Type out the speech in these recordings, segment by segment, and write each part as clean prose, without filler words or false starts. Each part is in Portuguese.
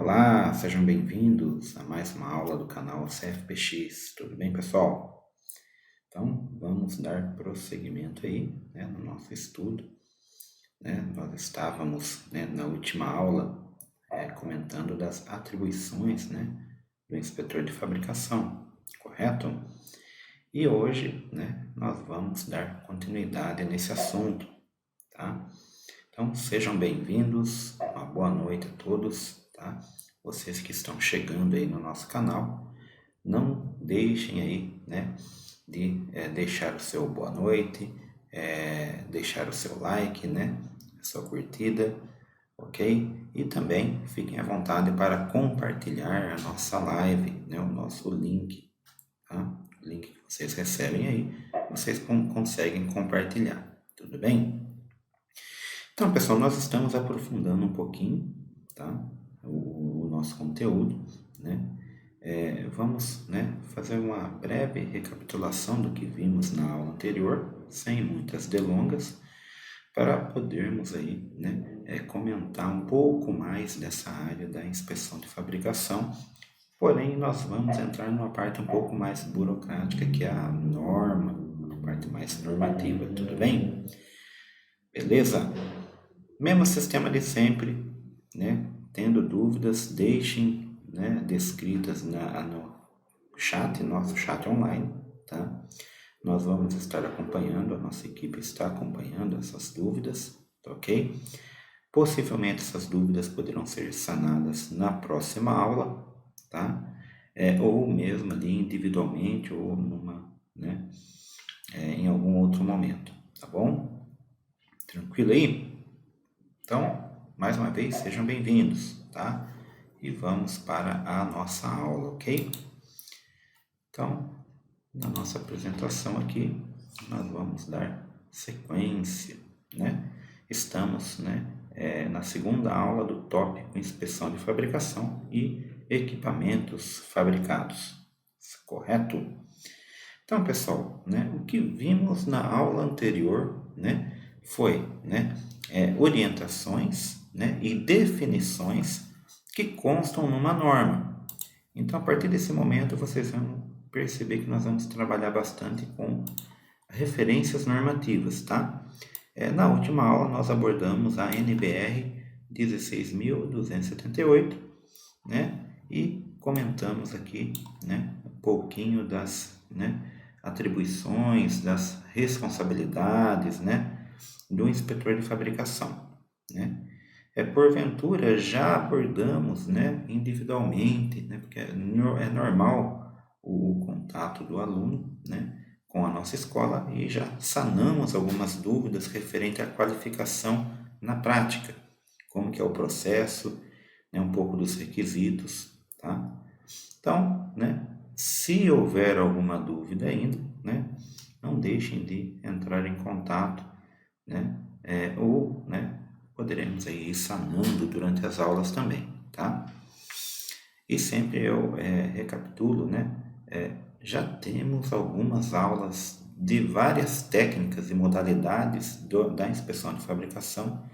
Olá, sejam bem-vindos a mais uma aula do canal CFPX. Tudo bem, pessoal? Então, vamos dar prosseguimento aí, no nosso estudo. Nós estávamos, na última aula comentando das atribuições, do inspetor de fabricação, correto? E hoje, nós vamos dar continuidade nesse assunto, tá? Então, sejam bem-vindos, uma boa noite a todos, tá? Vocês que estão chegando aí no nosso canal, não deixem aí, de deixar o seu boa noite, deixar o seu like, a sua curtida, ok? E também fiquem à vontade para compartilhar a nossa live, o nosso link, tá? O link que vocês recebem aí, vocês conseguem compartilhar, tudo bem? Então, pessoal, nós estamos aprofundando um pouquinho, tá? O nosso conteúdo, vamos, fazer uma breve recapitulação do que vimos na aula anterior, sem muitas delongas, para podermos aí, comentar um pouco mais dessa área da inspeção de fabricação. Porém, nós vamos entrar numa parte um pouco mais burocrática, que é a norma, a parte mais normativa, tudo bem? Beleza? Mesmo sistema de sempre, Tendo dúvidas, deixem, descritas no chat, nosso chat online, tá? Nós vamos estar acompanhando, a nossa equipe está acompanhando essas dúvidas, tá ok? Possivelmente essas dúvidas poderão ser sanadas na próxima aula, tá? Ou mesmo ali individualmente ou em algum outro momento, tá bom? Tranquilo aí? Então, mais uma vez, sejam bem-vindos, tá? E vamos para a nossa aula, ok? Então, na nossa apresentação aqui, nós vamos dar sequência, Estamos, na segunda aula do tópico inspeção de fabricação e equipamentos fabricados, correto? Então, pessoal, o que vimos na aula anterior, foi, orientações, e definições que constam numa norma. Então, a partir desse momento, vocês vão perceber que nós vamos trabalhar bastante com referências normativas, tá? Na última aula, nós abordamos a NBR 16.278, e comentamos aqui, um pouquinho das, atribuições, das responsabilidades, do inspetor de fabricação, porventura já abordamos, individualmente, porque é normal o contato do aluno, com a nossa escola, e já sanamos algumas dúvidas referente à qualificação na prática, como que é o processo, um pouco dos requisitos, tá? Então, se houver alguma dúvida ainda, não deixem de entrar em contato, ou poderemos aí ir sanando durante as aulas também, tá? E sempre eu recapitulo, já temos algumas aulas de várias técnicas e modalidades da inspeção de fabricação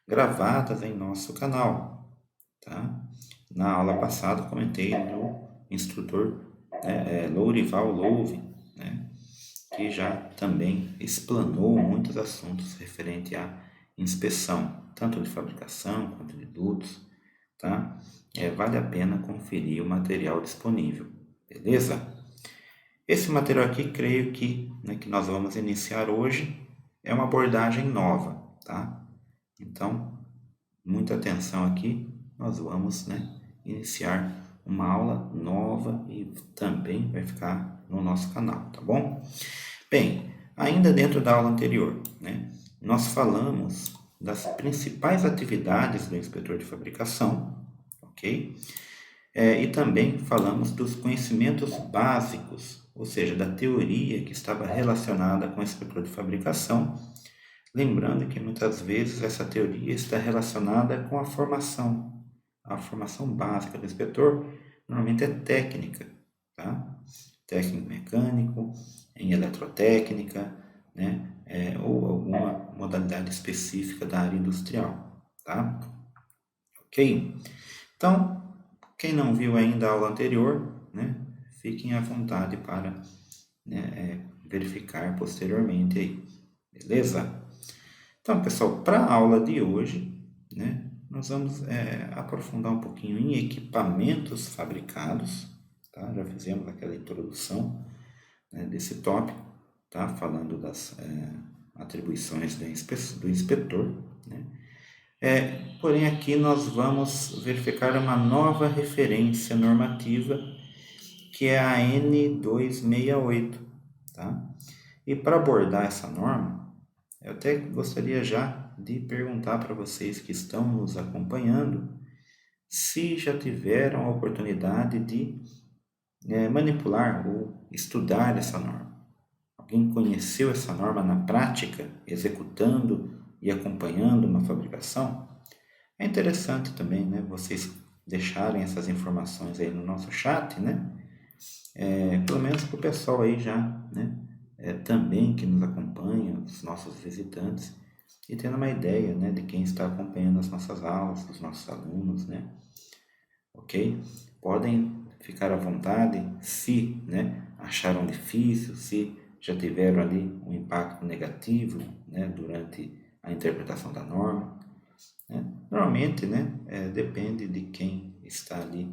gravadas em nosso canal, tá? Na aula passada comentei do instrutor Lourival Louve, que já também explanou muitos assuntos referente à inspeção, tanto de fabricação quanto de dutos, tá? Vale a pena conferir o material disponível, beleza? Esse material aqui, creio que nós vamos iniciar hoje, é uma abordagem nova, tá? Então, muita atenção aqui, nós vamos, iniciar uma aula nova e também vai ficar no nosso canal, tá bom? Bem, ainda dentro da aula anterior, nós falamos das principais atividades do inspetor de fabricação, ok? E também falamos dos conhecimentos básicos, ou seja, da teoria que estava relacionada com o inspetor de fabricação, lembrando que muitas vezes essa teoria está relacionada com a formação básica do inspetor, normalmente é técnica, tá? Técnico mecânico, em eletrotécnica, ou alguma modalidade específica da área industrial, tá? Ok? Então, Quem não viu ainda a aula anterior, né, fiquem à vontade para, né, verificar posteriormente aí, beleza? Então, pessoal, para a aula de hoje, né, nós vamos aprofundar um pouquinho em equipamentos fabricados, tá? Já fizemos aquela introdução, né, desse tópico, tá? Falando das atribuições do inspetor, né? Porém, aqui nós vamos verificar uma nova referência normativa, que é a N268, tá? E para abordar essa norma, eu até gostaria já de perguntar para vocês que estão nos acompanhando se já tiveram a oportunidade de manipular ou estudar essa norma. Alguém conheceu essa norma na prática, executando e acompanhando uma fabricação? É interessante também, né, vocês deixarem essas informações aí no nosso chat, né? Pelo menos para o pessoal aí já, né, também que nos acompanha, os nossos visitantes, e tendo uma ideia, né, de quem está acompanhando as nossas aulas, dos nossos alunos, né? Ok? Podem ficar à vontade se, né, acharam difícil, se já tiveram ali um impacto negativo, né, durante a interpretação da norma, né? Normalmente, né, depende de quem está ali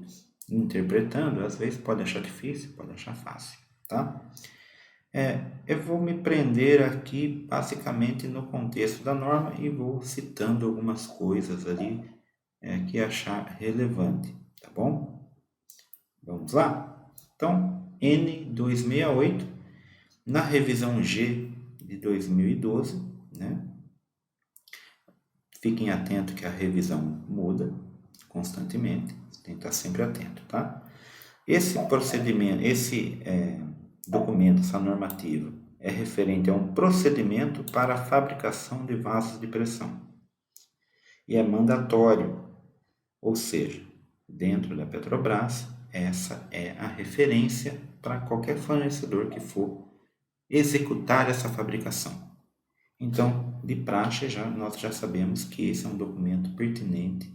interpretando, às vezes pode achar difícil, pode achar fácil, tá? Eu vou me prender aqui basicamente no contexto da norma e vou citando algumas coisas ali que achar relevante, tá bom? Vamos lá? Então, N268, na revisão G de 2012, né? Fiquem atentos que a revisão muda constantemente, tem que estar sempre atento, tá? Esse procedimento, esse documento, essa normativa, é referente a um procedimento para a fabricação de vasos de pressão. E é mandatório, ou seja, dentro da Petrobras, essa é a referência para qualquer fornecedor que for executar essa fabricação. Então, de praxe, nós já sabemos que esse é um documento pertinente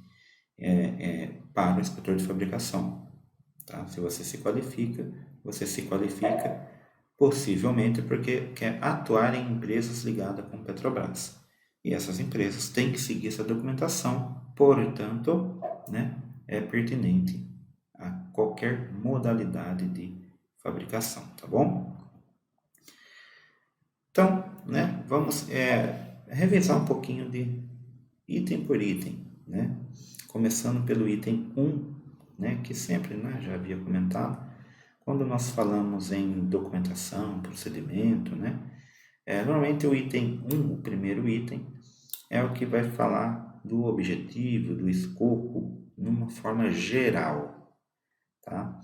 para o inspetor de fabricação. Tá? Se você se qualifica possivelmente porque quer atuar em empresas ligadas com Petrobras. E essas empresas têm que seguir essa documentação, portanto, né, é pertinente a qualquer modalidade de fabricação, tá bom? Então, né, vamos revisar um pouquinho de item por item, né? Começando pelo item 1, né, que sempre, né, já havia comentado, quando nós falamos em documentação, procedimento, né, normalmente o item 1, o primeiro item, é o que vai falar do objetivo, do escopo, numa forma geral, tá?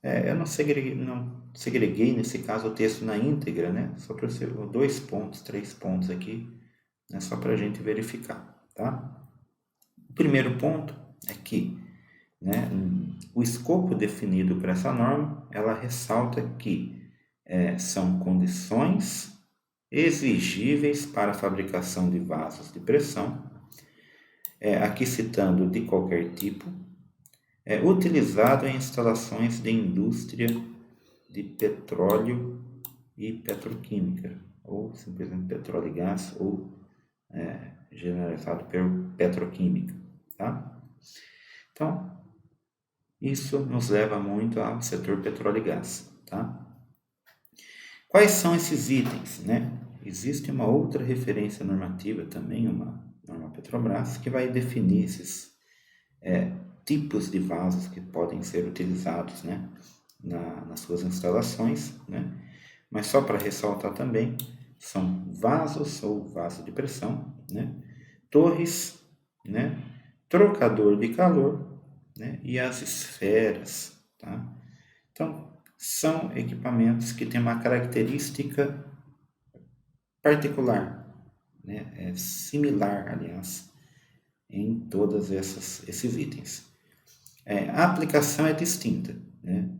Eu não segreguei nesse caso o texto na íntegra, né? Só para 2 pontos, 3 pontos aqui, né? Só para a gente verificar, tá? O primeiro ponto é que, né, o escopo definido por essa norma, ela ressalta que são condições exigíveis para a fabricação de vasos de pressão, aqui citando de qualquer tipo, utilizado em instalações de indústria de petróleo e petroquímica, ou simplesmente petróleo e gás, ou generalizado por petroquímica, tá? Então, isso nos leva muito ao setor petróleo e gás, tá? Quais são esses itens, né? Existe uma outra referência normativa também, uma norma Petrobras, que vai definir esses tipos de vasos que podem ser utilizados, né, nas suas instalações, né? Mas só para ressaltar também, são vasos ou vaso de pressão, né? Torres, né? Trocador de calor, né? E as esferas, tá? Então, são equipamentos que têm uma característica particular, né? Similar, aliás, em todos esses itens. A aplicação é distinta, né?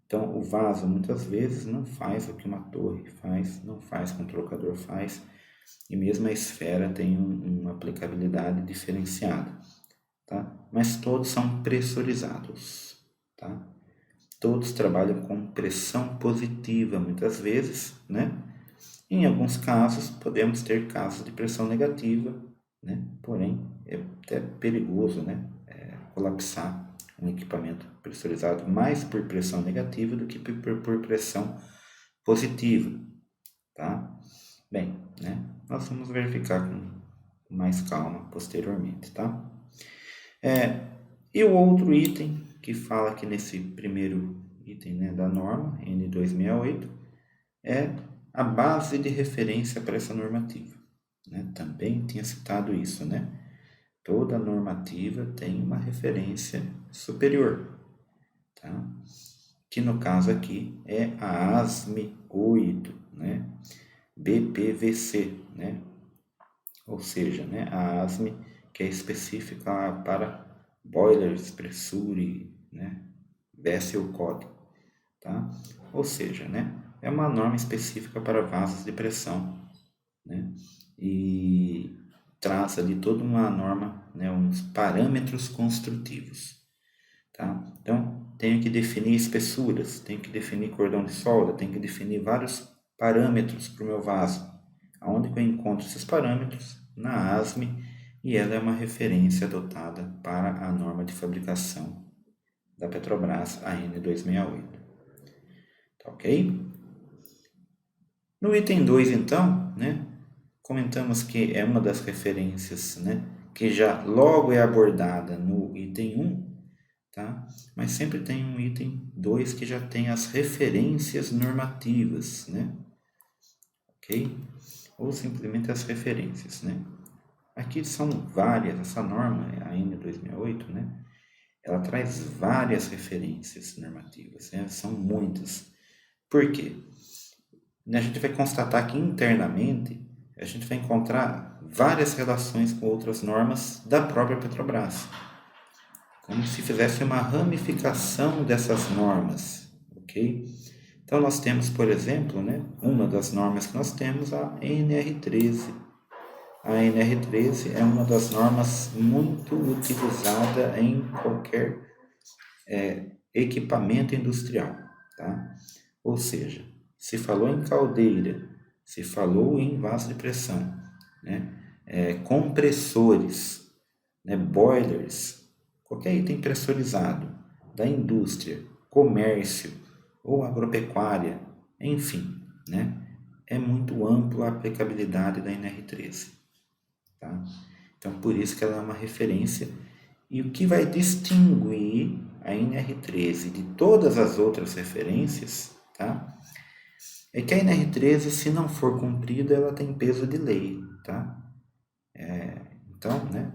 Então, o vaso muitas vezes não faz o que uma torre faz, não faz o que um trocador faz, e mesmo a esfera tem uma aplicabilidade diferenciada, tá? Mas todos são pressurizados, tá? Todos trabalham com pressão positiva, muitas vezes, né? Em alguns casos, podemos ter casos de pressão negativa, né? Porém, é até perigoso, né? Colapsar um equipamento pressurizado mais por pressão negativa do que por pressão positiva, tá? Bem, né? Nós vamos verificar com mais calma posteriormente, tá? E o outro item que fala aqui nesse primeiro item, né, da norma, N268, é a base de referência para essa normativa, né? Também tinha citado isso, né? Toda normativa tem uma referência superior, tá? Que no caso aqui é a ASME 8, né? BPVC, né? Ou seja, né, a ASME, que é específica para boilers, pressure, né, vessel code, tá? Ou seja, né, é uma norma específica para vasos de pressão, né, e traz ali toda uma norma, né, uns parâmetros construtivos, tá? Então, tenho que definir espessuras, tenho que definir cordão de solda, tenho que definir vários parâmetros para o meu vaso. Aonde que eu encontro esses parâmetros? Na ASME, e ela é uma referência adotada para a norma de fabricação da Petrobras, a N268. Tá ok? No item 2, então, né, comentamos que é uma das referências, né, que já logo é abordada no item 1, tá? Mas sempre tem um item 2 que já tem as referências normativas, né? Ok? Ou simplesmente as referências, né? Aqui são várias, essa norma, a N268, né? Ela traz várias referências normativas, né? São muitas. Por quê? A gente vai constatar que internamente a gente vai encontrar várias relações com outras normas da própria Petrobras, como se fizesse uma ramificação dessas normas, ok? Então nós temos, por exemplo, né, uma das normas que nós temos, a NR13. A NR13 é uma das normas muito utilizada em qualquer equipamento industrial, tá? Ou seja, se falou em caldeira, se falou em vaso de pressão, né? Compressores, né? Boilers, qualquer item pressurizado da indústria, comércio ou agropecuária, enfim, né? É muito ampla a aplicabilidade da NR13. Tá? Então, por isso que ela é uma referência. E o que vai distinguir a NR13 de todas as outras referências, tá? É que a NR13, se não for cumprida, ela tem peso de lei, tá? Então, né?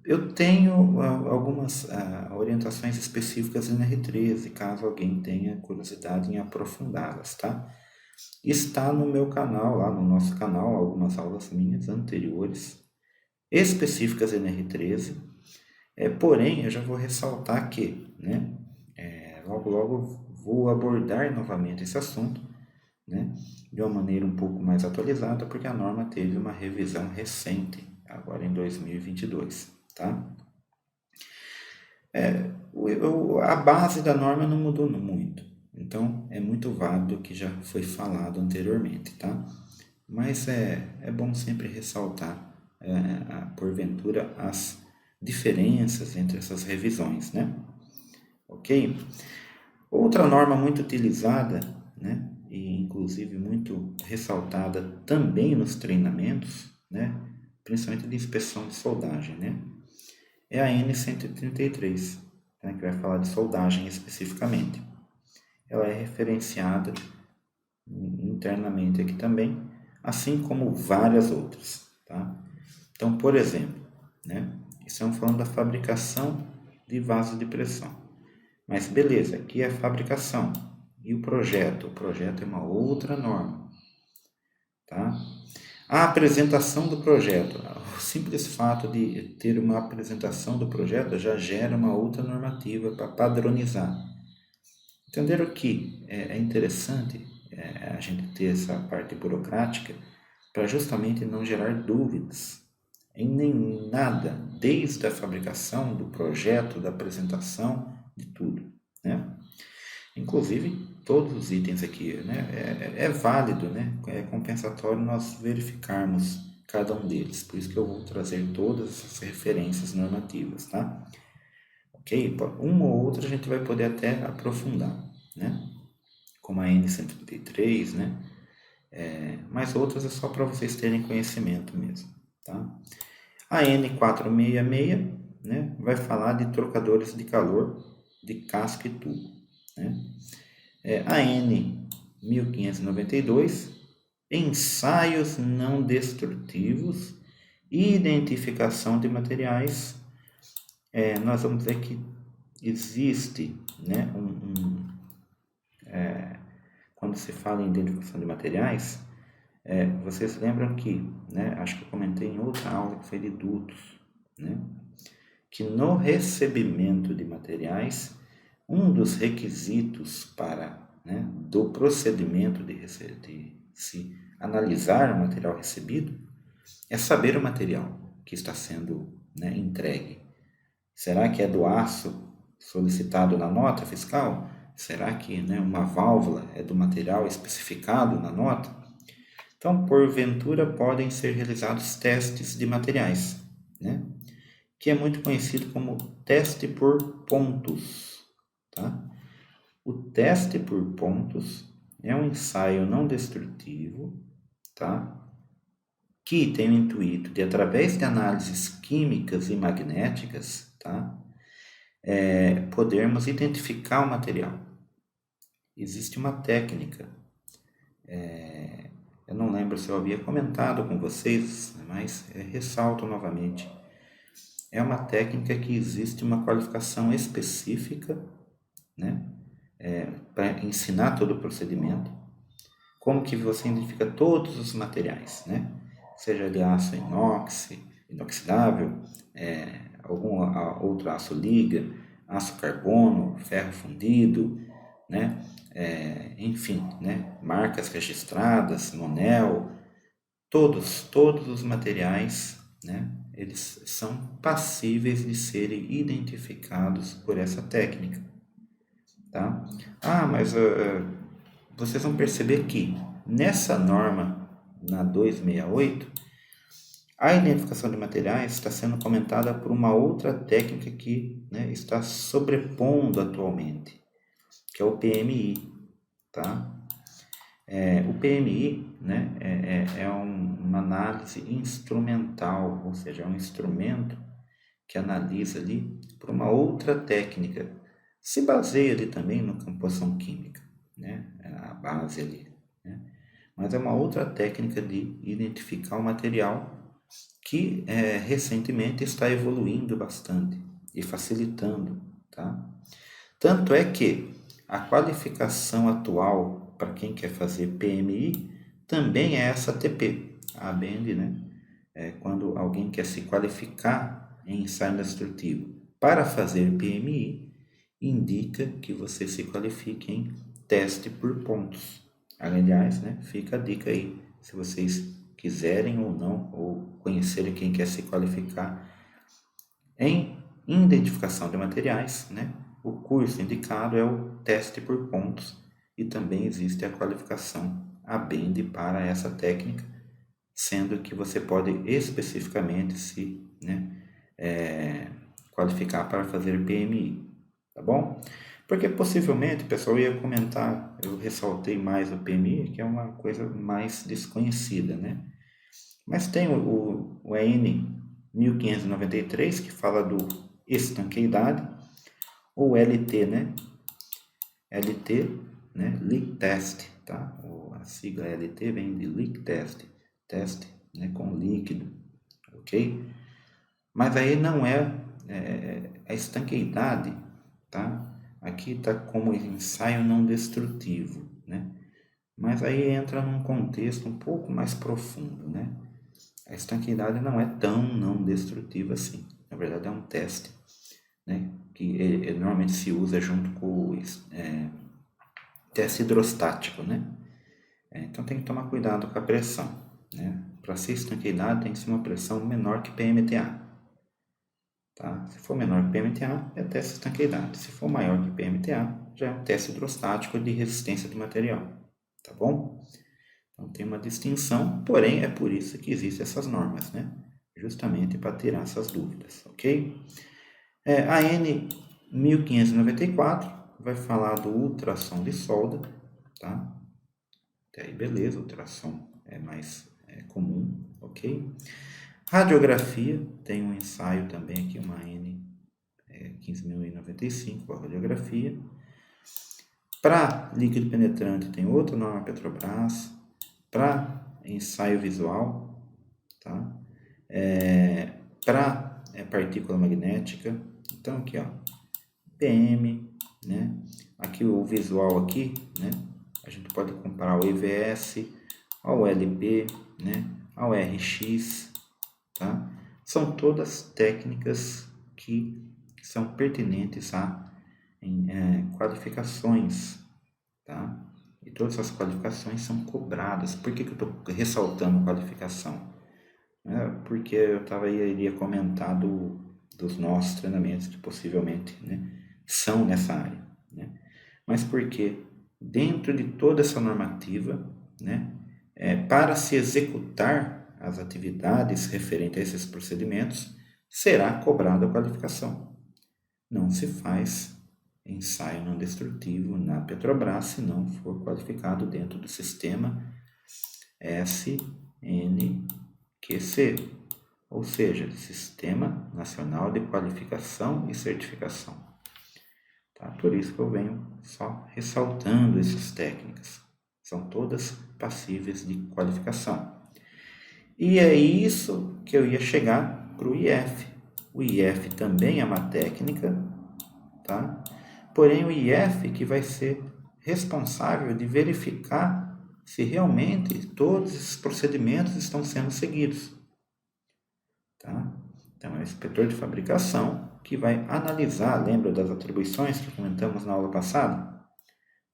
Eu tenho algumas orientações específicas na NR13, caso alguém tenha curiosidade em aprofundá-las, tá? Está no meu canal, lá no nosso canal, algumas aulas minhas anteriores, específicas NR13, porém eu já vou ressaltar que, né, logo logo vou abordar novamente esse assunto, né, de uma maneira um pouco mais atualizada, porque a norma teve uma revisão recente, agora em 2022, tá? A base da norma não mudou muito, então é muito válido o que já foi falado anteriormente, tá? Mas é bom sempre ressaltar, porventura, as diferenças entre essas revisões, né? Ok? Outra norma muito utilizada, né? E inclusive muito ressaltada também nos treinamentos, né? Principalmente de inspeção de soldagem, né? É a N133, né? Que vai falar de soldagem especificamente. Ela é referenciada internamente aqui também, assim como várias outras, tá? Então, por exemplo, né? Estamos falando da fabricação de vasos de pressão. Mas beleza, aqui é a fabricação. E o projeto? O projeto é uma outra norma, tá? A apresentação do projeto. O simples fato de ter uma apresentação do projeto já gera uma outra normativa para padronizar. Entenderam que é interessante a gente ter essa parte burocrática para justamente não gerar dúvidas em nem nada, desde a fabricação, do projeto, da apresentação, de tudo, né? Inclusive, todos os itens aqui, né? É válido, né? É compensatório nós verificarmos cada um deles. Por isso que eu vou trazer todas essas referências normativas, tá? Ok? Uma ou outra a gente vai poder até aprofundar, né? Como a N133, né? Mas outras é só para vocês terem conhecimento mesmo, tá? A N466, né? Vai falar de trocadores de calor de casca e tubo, né? A N1592, ensaios não destrutivos, identificação de materiais. Nós vamos ver que existe, né, quando se fala em identificação de materiais, vocês lembram que, né, acho que eu comentei em outra aula que foi de dutos, né, que no recebimento de materiais, um dos requisitos para, né, do procedimento de se analisar o material recebido é saber o material que está sendo, né, entregue. Será que é do aço solicitado na nota fiscal? Será que, né, uma válvula é do material especificado na nota? Então, porventura, podem ser realizados testes de materiais, né? Que é muito conhecido como teste por pontos, tá? O teste por pontos é um ensaio não destrutivo, tá? Que tem o intuito de, através de análises químicas e magnéticas, tá? Podermos identificar o material. Existe uma técnica, eu não lembro se eu havia comentado com vocês, mas ressalto novamente. É uma técnica que existe uma qualificação específica, né? Para ensinar todo o procedimento. Como que você identifica todos os materiais, né? Seja de aço inoxidável, algum outro aço liga, aço carbono, ferro fundido, né? Enfim, né? Marcas registradas, Monel, todos os materiais, né? Eles são passíveis de serem identificados por essa técnica, tá? Mas vocês vão perceber que nessa norma, na 268, a identificação de materiais está sendo comentada por uma outra técnica que, né, está sobrepondo atualmente, que é o PMI, tá? O PMI, né, uma análise instrumental, ou seja, é um instrumento que analisa ali por uma outra técnica. Se baseia ali também na composição química, né, a base ali, né? Mas é uma outra técnica de identificar o material que recentemente está evoluindo bastante e facilitando, tá? Tanto é que a qualificação atual para quem quer fazer PMI também é essa ATP, a ABEND, né? Quando alguém quer se qualificar em ensaio destrutivo para fazer PMI, indica que você se qualifique em teste por pontos. Aliás, né, fica a dica aí, se vocês quiserem ou não, ou conhecerem quem quer se qualificar em identificação de materiais, né, o curso indicado é o teste por pontos e também existe a qualificação ABEND para essa técnica, sendo que você pode especificamente se, né, qualificar para fazer PMI, tá bom? Porque possivelmente, pessoal, ia comentar, eu ressaltei mais o PMI, que é uma coisa mais desconhecida, né? Mas tem o EN 1593, que fala do estanqueidade, ou LT, né? LT, né? Leak Test, tá? A sigla LT vem de Leak Test, teste, né, com líquido, ok? Mas aí não a estanqueidade, tá? Aqui está como ensaio não destrutivo, né? Mas aí entra num contexto um pouco mais profundo, né? A estanqueidade não é tão não destrutiva assim. Na verdade é um teste, né? Que normalmente se usa junto com o teste hidrostático, né? Então tem que tomar cuidado com a pressão, né? Para ser estanqueidade tem que ser uma pressão menor que PMTA, Tá? Se for menor que PMTA, é teste de estanqueidade. Se for maior que PMTA, já é um teste hidrostático de resistência de material. Tá bom? Então tem uma distinção, porém é por isso que existem essas normas, né? Justamente para tirar essas dúvidas, ok? A N 1594 vai falar do ultrassom de solda, tá? Até aí beleza, ultrassom é mais comum, ok? Radiografia, tem um ensaio também aqui, uma N 15.095, a radiografia. Para líquido penetrante tem outra norma Petrobras. Para ensaio visual, tá? Para partícula magnética, então aqui ó, PM, né? Aqui o visual aqui, né? A gente pode comparar o EVS ao LP, né? Ao RX, tá? São todas técnicas que são pertinentes a qualificações, tá? E todas as qualificações são cobradas. Por que eu estou ressaltando qualificação? Porque eu iria comentar dos nossos treinamentos que possivelmente, né, são nessa área, né? Mas porque dentro de toda essa normativa, né, para se executar as atividades referentes a esses procedimentos, será cobrada a qualificação. Não se faz ensaio não destrutivo na Petrobras se não for qualificado dentro do sistema SNQC, ou seja, Sistema Nacional de Qualificação e Certificação. Tá? Por isso que eu venho só ressaltando essas técnicas. São todas passíveis de qualificação. E é isso que eu ia chegar para o IF. O IF também é uma técnica, tá? Porém, o IF que vai ser responsável de verificar se realmente todos esses procedimentos estão sendo seguidos. Tá? Então, é o inspetor de fabricação que vai analisar, lembra das atribuições que comentamos na aula passada?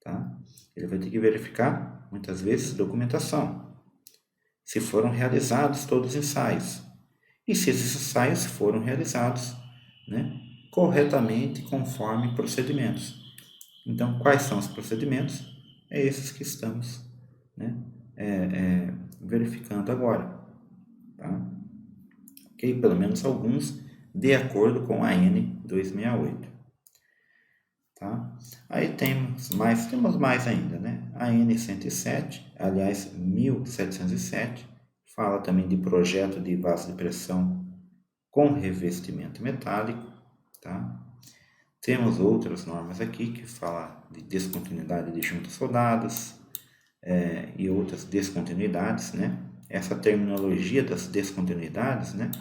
Tá? Ele vai ter que verificar, muitas vezes, documentação. Se foram realizados todos os ensaios. E se esses ensaios foram realizados, né, corretamente conforme procedimentos. Então, quais são os procedimentos? É esses que estamos, né, verificando agora. Tá? Ok? Pelo menos alguns de acordo com a N 268. Tá? Aí temos mais ainda, né? A N 107, aliás, 1707, fala também de projeto de vaso de pressão com revestimento metálico, tá? Temos outras normas aqui que falam de descontinuidade de juntas soldadas e outras descontinuidades, né? Essa terminologia das descontinuidades, né?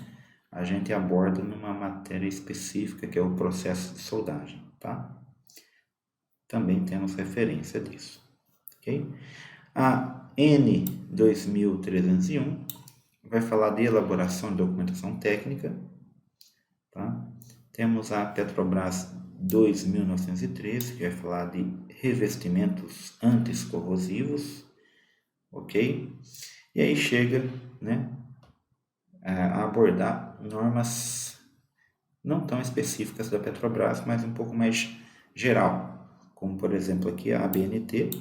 A gente aborda numa matéria específica que é o processo de soldagem, tá? Também temos referência disso, ok? A N 2301 vai falar de elaboração de documentação técnica, tá? Temos a Petrobras 2913, que vai falar de revestimentos anticorrosivos, ok? E aí chega, né, a abordar normas não tão específicas da Petrobras, mas um pouco mais geral, como por exemplo aqui a ABNT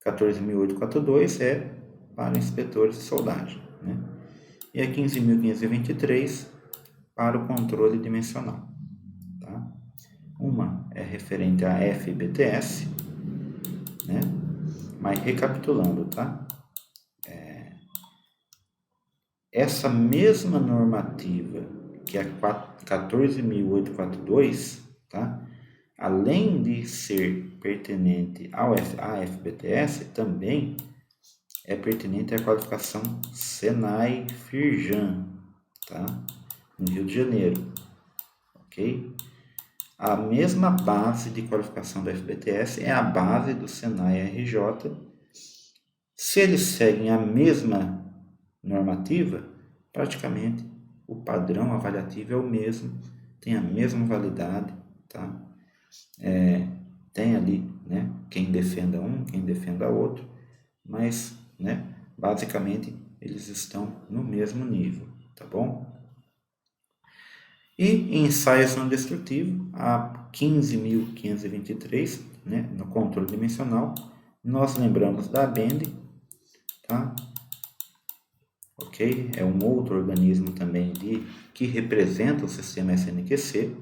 14.842 é para inspetores de soldagem, né? E a 15.523 para o controle dimensional. Tá? Uma é referente à FBTS, né? Mas recapitulando, tá? Essa mesma normativa que é a 14.842, tá? Além de ser pertinente à FBTS, também é pertinente à qualificação Senai-Firjan, tá? No Rio de Janeiro, ok? A mesma base de qualificação da FBTS é a base do Senai-RJ. Se eles seguem a mesma normativa, praticamente o padrão avaliativo é o mesmo, tem a mesma validade, tá? Tem ali, né, quem defenda um, quem defenda outro, mas, né, basicamente eles estão no mesmo nível, tá bom? E ensaios não destrutivos, a 15.523, né, no controle dimensional, nós lembramos da Bend, tá? Ok? É um outro organismo também que representa o sistema SNQC.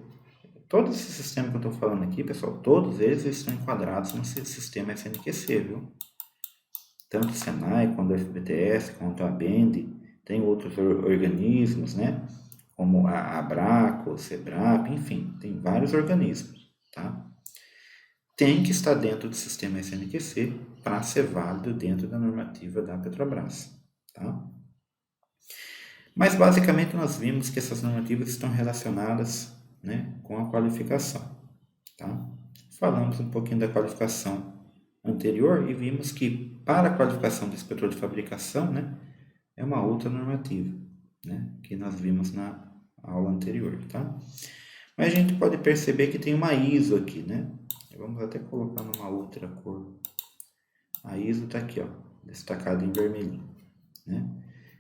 Todos esses sistemas que eu estou falando aqui, pessoal, todos eles estão enquadrados no sistema SNQC, viu? Tanto o Senai, quanto o FBTS, quanto a Bend, tem outros organismos, né? Como a Abraco, o Sebrap, enfim, tem vários organismos, tá? Tem que estar dentro do sistema SNQC para ser válido dentro da normativa da Petrobras, tá? Mas basicamente nós vimos que essas normativas estão relacionadas, né, com a qualificação, tá? Falamos um pouquinho da qualificação anterior e vimos que para a qualificação do inspetor de fabricação, né, é uma outra normativa, né, que nós vimos na aula anterior, tá? Mas a gente pode perceber que tem uma ISO aqui, né? Vamos até colocar numa outra cor. A ISO está aqui, ó, destacada em vermelhinho, né?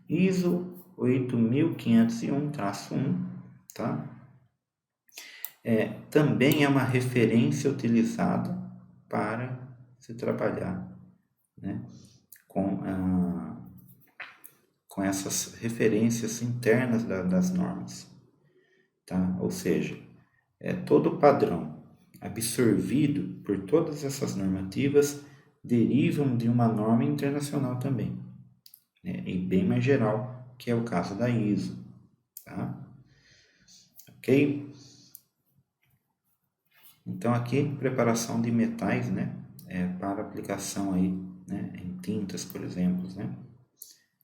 ISO 8501-1, tá? Também é uma referência utilizada para se trabalhar, né, com essas referências internas das normas, tá? Ou seja, todo padrão absorvido por todas essas normativas derivam de uma norma internacional também, né? E bem mais geral, que é o caso da ISO, tá? Ok? Então aqui, preparação de metais, né? Para aplicação aí, né? Em tintas, por exemplo, né?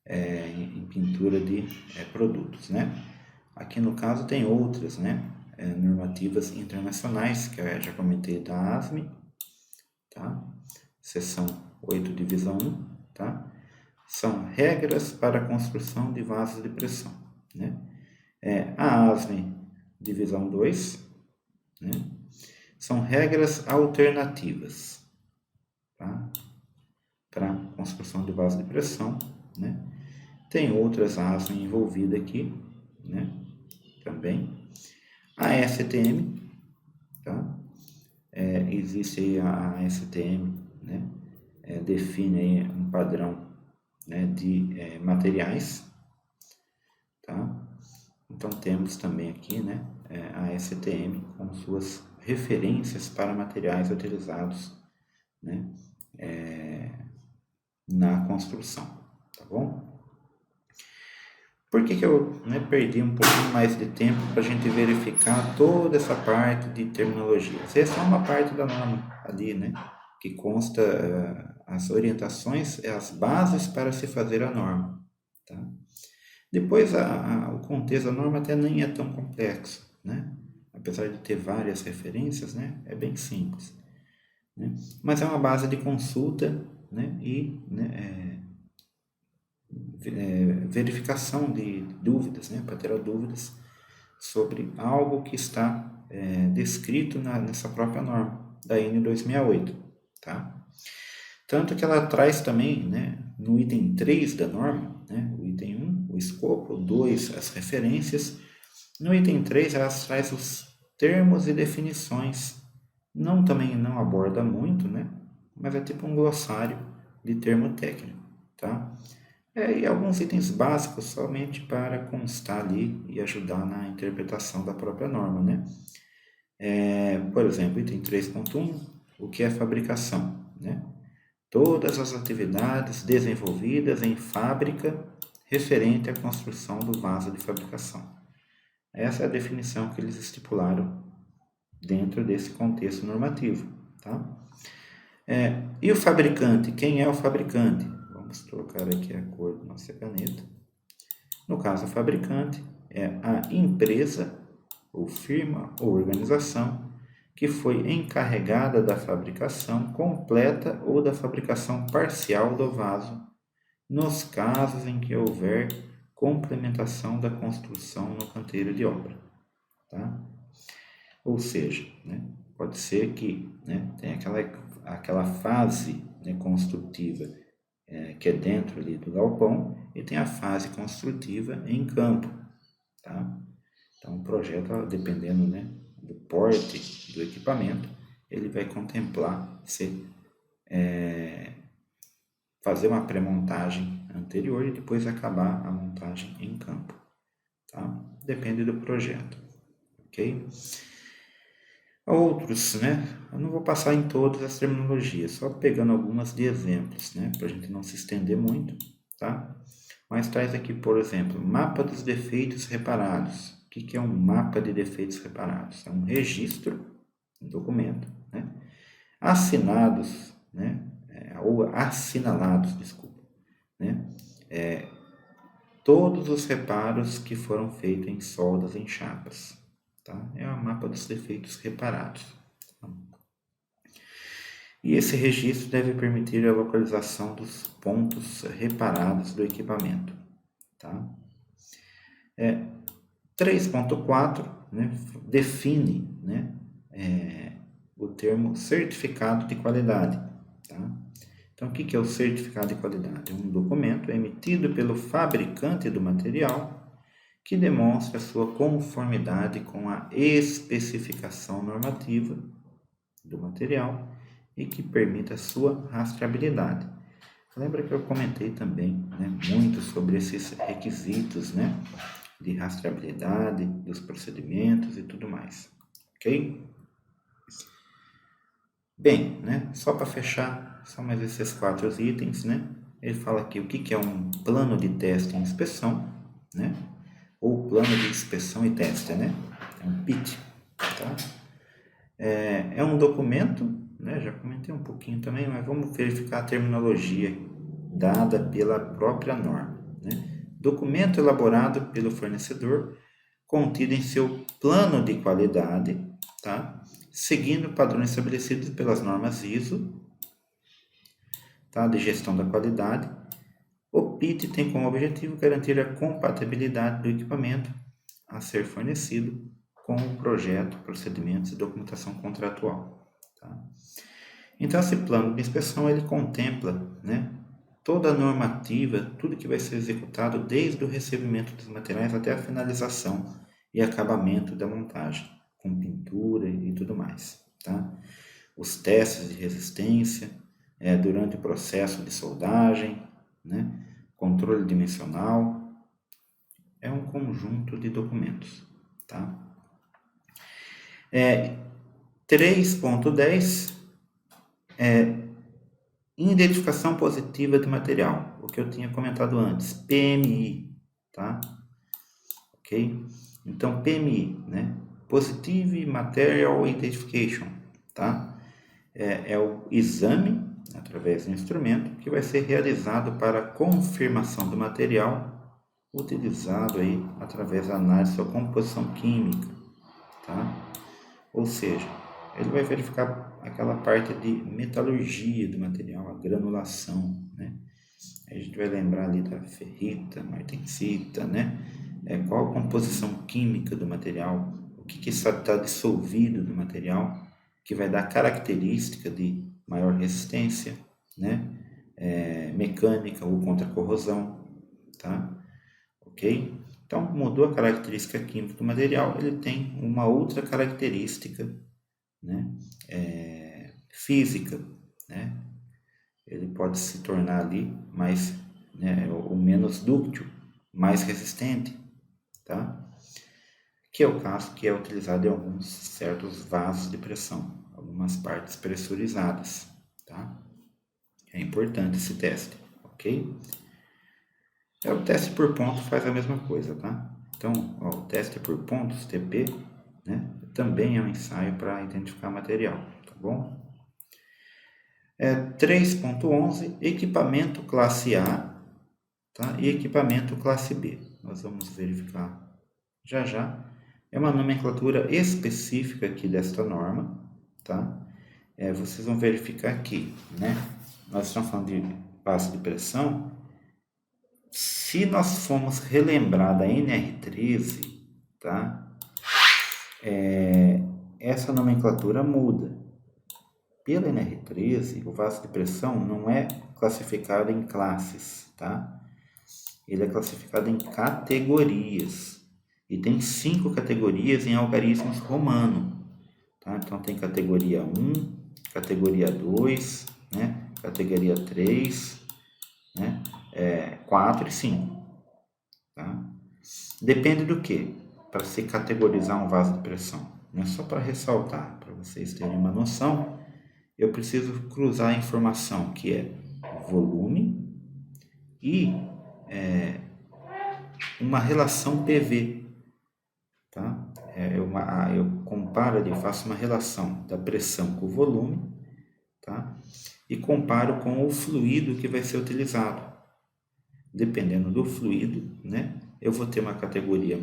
Em pintura de produtos, né? Aqui no caso tem outras, né? Normativas internacionais, que eu já comentei da ASME, tá? Seção 8, divisão 1, tá? São regras para a construção de vasos de pressão, né? A ASME, divisão 2, né? São regras alternativas, tá? Para a construção de vaso de pressão, né? Tem outras ASME envolvidas aqui, né? Também. A STM, tá? Existe aí a STM, né? Define aí um padrão, né, de materiais, tá? Então temos também aqui, né, a STM com suas referências para materiais utilizados, né, na construção, tá bom? Por que eu, né, perdi um pouquinho mais de tempo para a gente verificar toda essa parte de terminologia? Essa é só uma parte da norma ali, né, que consta as orientações, as bases para se fazer a norma, tá? Depois, o contexto da norma até nem é tão complexo, né? Apesar de ter várias referências, né? É bem simples, né? Mas é uma base de consulta, né? E, né, verificação de dúvidas, né? Para tirar dúvidas sobre algo que está descrito nessa própria norma, da N268, tá? Tanto que ela traz também, né, no item 3 da norma, né, o item 1, o escopo, 2, as referências. No item 3, ela traz os termos e definições. Também não aborda muito, né, mas é tipo um glossário de termo técnico, tá? E alguns itens básicos somente para constar ali e ajudar na interpretação da própria norma, né? Por exemplo, item 3.1, o que é fabricação, né? Todas as atividades desenvolvidas em fábrica referente à construção do vaso de fabricação. Essa é a definição que eles estipularam dentro desse contexto normativo, tá? E o fabricante? Quem é o fabricante? Vamos trocar aqui a cor da nossa caneta. No caso, o fabricante é a empresa, ou firma, ou organização que foi encarregada da fabricação completa ou da fabricação parcial do vaso, nos casos em que houver complementação da construção no canteiro de obra, tá? Ou seja, né, pode ser que, né, tem aquela fase, né, construtiva que é dentro ali do galpão e tem a fase construtiva em campo, tá? Então, o projeto, dependendo, né, do porte do equipamento, ele vai contemplar fazer uma pré-montagem anterior e depois acabar a montagem em campo. Tá? Depende do projeto. Ok? Outros, né? Eu não vou passar em todas as terminologias, só pegando algumas de exemplos, né? Para a gente não se estender muito, tá? Mas traz aqui, por exemplo, mapa dos defeitos reparados. O que é um mapa de defeitos reparados? É um registro, um documento, né? Assinados, né? Ou assinalados, desculpa, né? Todos os reparos que foram feitos em soldas em chapas, tá? É o mapa dos defeitos reparados. E esse registro deve permitir a localização dos pontos reparados do equipamento, tá? 3.4, né, define, né, o termo certificado de qualidade, tá? Então, o que é o certificado de qualidade? É um documento emitido pelo fabricante do material que demonstra sua conformidade com a especificação normativa do material e que permita a sua rastreabilidade. Lembra que eu comentei também, né, muito sobre esses requisitos, né, de rastreabilidade dos procedimentos e tudo mais, ok? Bem, né, só para fechar, só mais esses 4 itens, né? Ele fala aqui o que é um plano de teste e inspeção, né? Ou plano de inspeção e teste, né? É um PIT, tá? É um documento, né? Já comentei um pouquinho também, mas vamos verificar a terminologia dada pela própria norma, né? Documento elaborado pelo fornecedor, contido em seu plano de qualidade, tá? Seguindo padrões estabelecidos pelas normas ISO, tá? De gestão da qualidade. O PIT tem como objetivo garantir a compatibilidade do equipamento a ser fornecido com o projeto, procedimentos e documentação contratual. Tá? Então, esse plano de inspeção ele contempla, né, toda a normativa, tudo que vai ser executado desde o recebimento dos materiais até a finalização e acabamento da montagem, com pintura e tudo mais. Tá? Os testes de resistência, durante o processo de soldagem, né, controle dimensional, é um conjunto de documentos. Tá? 3.10 identificação positiva de material, o que eu tinha comentado antes, PMI, tá? Ok? Então, PMI, né? Positive Material Identification, tá? É o exame, através do instrumento, que vai ser realizado para confirmação do material utilizado aí através da análise da sua composição química, tá? Ou seja, ele vai verificar aquela parte de metalurgia do material, a granulação, né? A gente vai lembrar ali da ferrita, martensita, né? Qual a composição química do material, o que está dissolvido no material, que vai dar característica de maior resistência, né? Mecânica ou contra corrosão, tá? Ok? Então, mudou a característica química do material, ele tem uma outra característica, né, física, né? Ele pode se tornar ali mais, né, ou menos dúctil, mais resistente, tá? Que é o caso que é utilizado em alguns certos vasos de pressão, algumas partes pressurizadas, tá? É importante esse teste, ok? O teste por ponto faz a mesma coisa, tá? Então, o teste por pontos, TP, né, também é um ensaio para identificar material, tá bom? 3.11, equipamento classe A, tá? E equipamento classe B. Nós vamos verificar já já. É uma nomenclatura específica aqui desta norma, tá? Vocês vão verificar aqui, né? Nós estamos falando de passo de pressão. Se nós formos relembrar da NR13, tá? Essa nomenclatura muda. Pela NR13, o vaso de pressão não é classificado em classes, tá? Ele é classificado em categorias. E tem 5 categorias em algarismos romano. Tá? Então tem categoria 1, categoria 2, né? Categoria 3, né? 4 e 5. Tá? Depende do que? Para se categorizar um vaso de pressão. Não é só para ressaltar, para vocês terem uma noção, eu preciso cruzar a informação que é volume e uma relação PV. Tá? Eu comparo ali, faço uma relação da pressão com o volume, tá? E comparo com o fluido que vai ser utilizado. Dependendo do fluido, né? Eu vou ter uma categoria,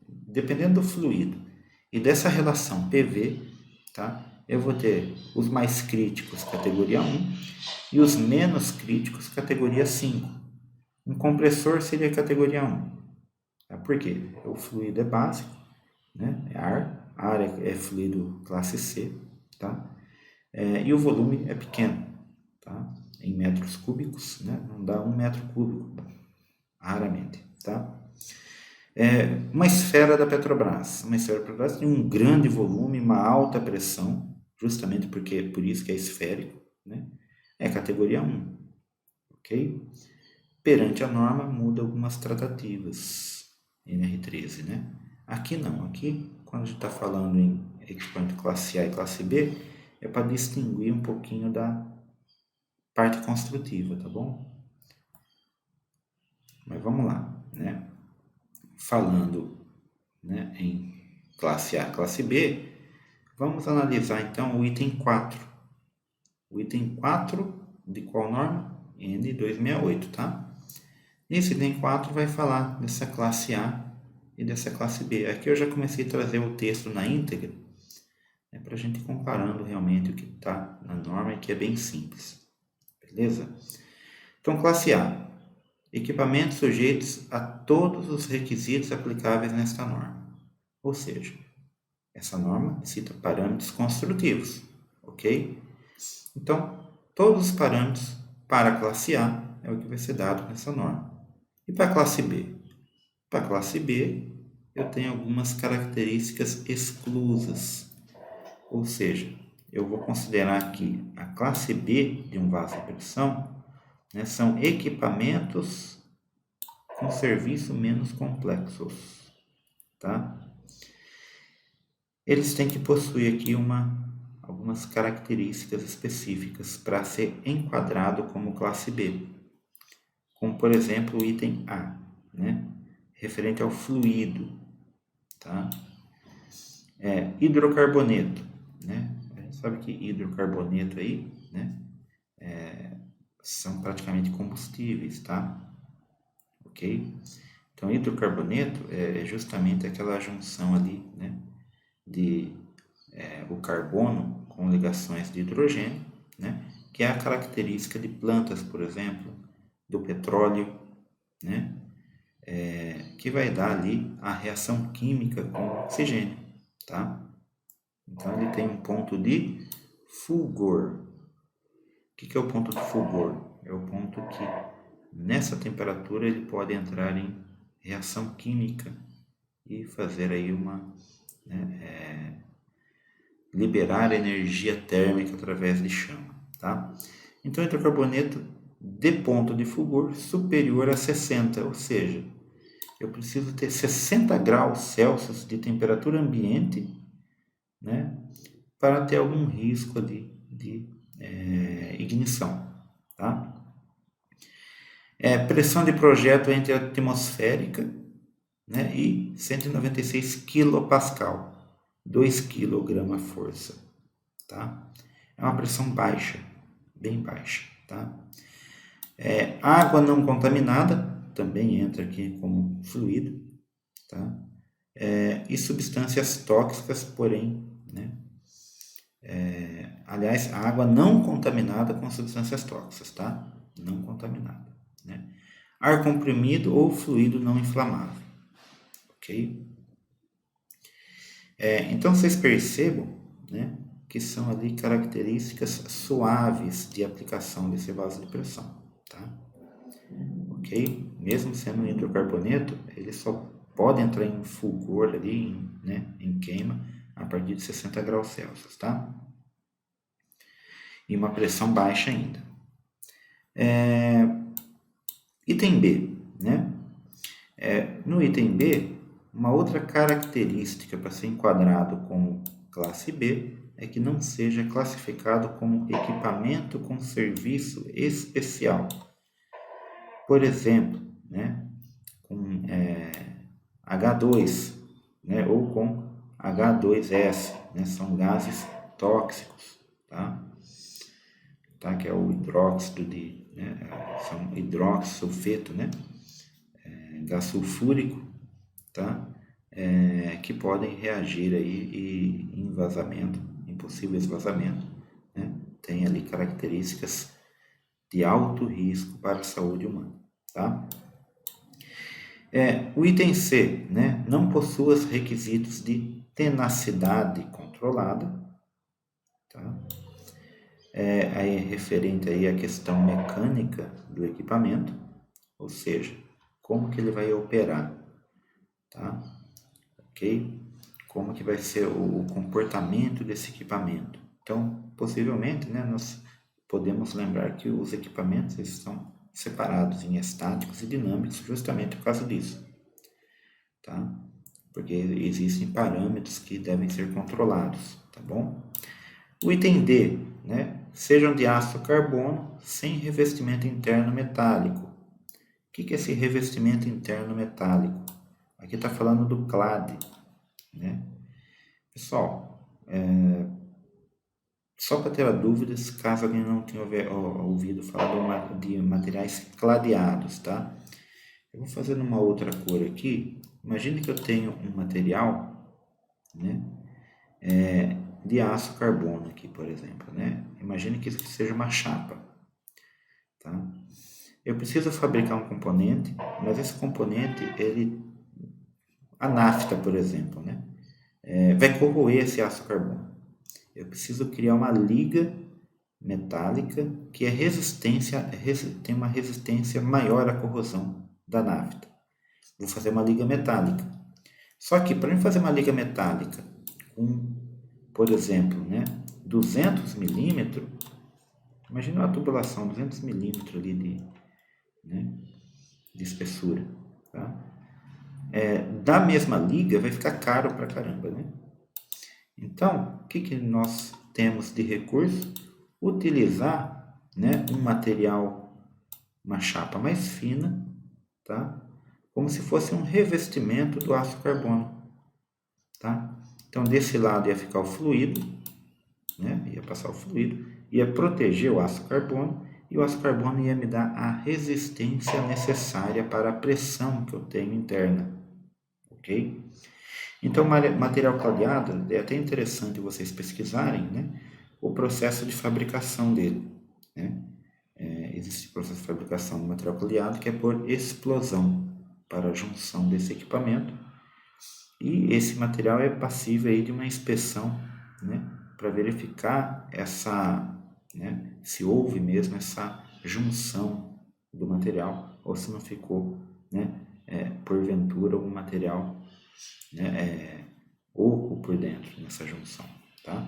dependendo do fluido e dessa relação PV, tá? Eu vou ter os mais críticos, categoria 1, e os menos críticos, categoria 5. Um compressor seria categoria 1. Tá? Por quê? O fluido é básico, né? É ar é fluido classe C, tá? E o volume é pequeno, tá? Em metros cúbicos, né? Não dá 1 metro cúbico, raramente, tá? Uma esfera da Petrobras. Uma esfera da Petrobras tem um grande volume, uma alta pressão, justamente porque por isso que é esférico, né? É categoria 1, ok? Perante a norma, muda algumas tratativas, NR13, né? Aqui não, aqui quando a gente está falando em equipamento classe A e classe B, é para distinguir um pouquinho da parte construtiva, tá bom? Mas vamos lá, né? Falando, né, em classe A, classe B, vamos analisar então o item 4. O item 4 de qual norma? N268, tá? Esse item 4 vai falar dessa classe A e dessa classe B. Aqui eu já comecei a trazer o texto na íntegra, né, para a gente ir comparando realmente o que está na norma e que é bem simples. Beleza? Então, classe A. Equipamentos sujeitos a todos os requisitos aplicáveis nesta norma. Ou seja, essa norma cita parâmetros construtivos, ok? Então, todos os parâmetros para a classe A é o que vai ser dado nessa norma. E para a classe B? Para a classe B, eu tenho algumas características exclusas. Ou seja, eu vou considerar que a classe B de um vaso de pressão, né, são equipamentos com serviço menos complexos, tá? Eles têm que possuir aqui algumas características específicas para ser enquadrado como classe B, como por exemplo o item A, né? Referente ao fluido, tá? Hidrocarboneto, né? A gente sabe que hidrocarboneto aí, né? São praticamente combustíveis, tá? Ok? Então, hidrocarboneto é justamente aquela junção ali, né? De o carbono com ligações de hidrogênio, né? Que é a característica de plantas, por exemplo, do petróleo, né? Que vai dar ali a reação química com oxigênio, tá? Então ele tem um ponto de fulgor. O que é o ponto de fulgor? É o ponto que nessa temperatura ele pode entrar em reação química e fazer aí liberar energia térmica através de chama, tá? Então, hidrocarboneto de ponto de fulgor superior a 60, ou seja, eu preciso ter 60 graus Celsius de temperatura ambiente, né, para ter algum risco ali de ignição, tá? Pressão de projeto entre atmosférica, né, e 196 kPa, 2 kg força, tá? É uma pressão baixa, bem baixa, tá? Água não contaminada também entra aqui como fluido, tá? E substâncias tóxicas, porém, né? Aliás, a água não contaminada com substâncias tóxicas, tá? Não contaminada, né? Ar comprimido ou fluido não inflamável, ok? Então, vocês percebam, né, que são ali características suaves de aplicação desse vaso de pressão, tá? Ok? Mesmo sendo um hidrocarboneto, ele só pode entrar em fulgor ali, né, em queima, a partir de 60 graus Celsius, tá? E uma pressão baixa ainda. Item B, né? No item B, uma outra característica para ser enquadrado como classe B é que não seja classificado como equipamento com serviço especial. Por exemplo, né, com H2, né, ou com H2S, né, são gases tóxicos, tá? Que é o hidróxido são hidroxisulfeto, né, gás sulfúrico, tá? Que podem reagir aí em vazamento, em possíveis vazamentos, né? Tem ali características de alto risco para a saúde humana, tá? O item C, né? Não possui os requisitos de tenacidade controlada, tá? Aí é referente aí à questão mecânica do equipamento, ou seja, como que ele vai operar, tá? Ok? Como que vai ser o comportamento desse equipamento. Então, possivelmente, né, nós podemos lembrar que os equipamentos estão separados em estáticos e dinâmicos justamente por causa disso, tá? Porque existem parâmetros que devem ser controlados, tá bom? O item D, né, sejam de aço carbono sem revestimento interno metálico. O que é esse revestimento interno metálico? Aqui está falando do clad, né? Pessoal, só para ter dúvidas, caso alguém não tenha ouvido falar de materiais cladeados, tá? Eu vou fazer numa outra cor aqui. Imagine que eu tenho um material, né, de aço carbono aqui, por exemplo, né? Imagine que isso seja uma chapa, tá? Eu preciso fabricar um componente, mas esse componente, a nafta, por exemplo, né, vai corroer esse aço carbono. Eu preciso criar uma liga metálica que tem uma resistência maior à corrosão da nafta. Vou fazer uma liga metálica. Só que para eu fazer uma liga metálica com, por exemplo, né, 200 milímetros, imagina uma tubulação, 200 milímetros ali de espessura, tá? Da mesma liga vai ficar caro pra caramba, né? Então, o que nós temos de recurso? Utilizar, né, um material, uma chapa mais fina, tá? Como se fosse um revestimento do aço carbono, tá? Então, desse lado ia ficar o fluido, né? Ia passar o fluido, ia proteger o aço carbono, e o aço carbono ia me dar a resistência necessária para a pressão que eu tenho interna, ok? Então, material cladeado, é até interessante vocês pesquisarem, né, o processo de fabricação dele, né? Existe o processo de fabricação do material cladeado que é por explosão para a junção desse equipamento, e esse material é passível aí de uma inspeção, né, para verificar né, se houve mesmo essa junção do material ou se não ficou, né, porventura algum material, né, oco por dentro nessa junção, tá?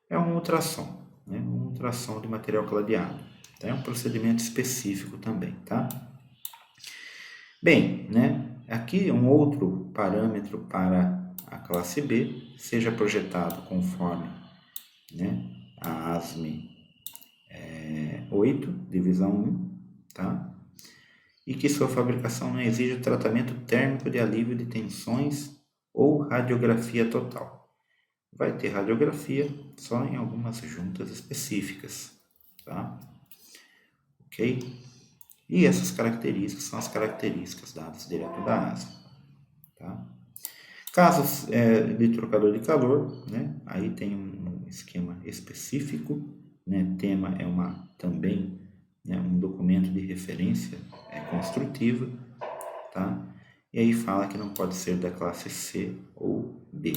É um ultrassom, né, um ultrassom de material cladeado, tá? É um procedimento específico também, tá? Bem, né, aqui um outro parâmetro para a classe B seja projetado conforme, né, a ASME 8, divisão 1, tá? E que sua fabricação não exija tratamento térmico de alívio de tensões ou radiografia total. Vai ter radiografia só em algumas juntas específicas, tá? Ok? E essas características são as características dadas direto da ASME, tá? Casos de trocador de calor, né? Aí tem um esquema específico, né? Tema é também, né, um documento de referência construtiva, tá? E aí fala que não pode ser da classe C ou B,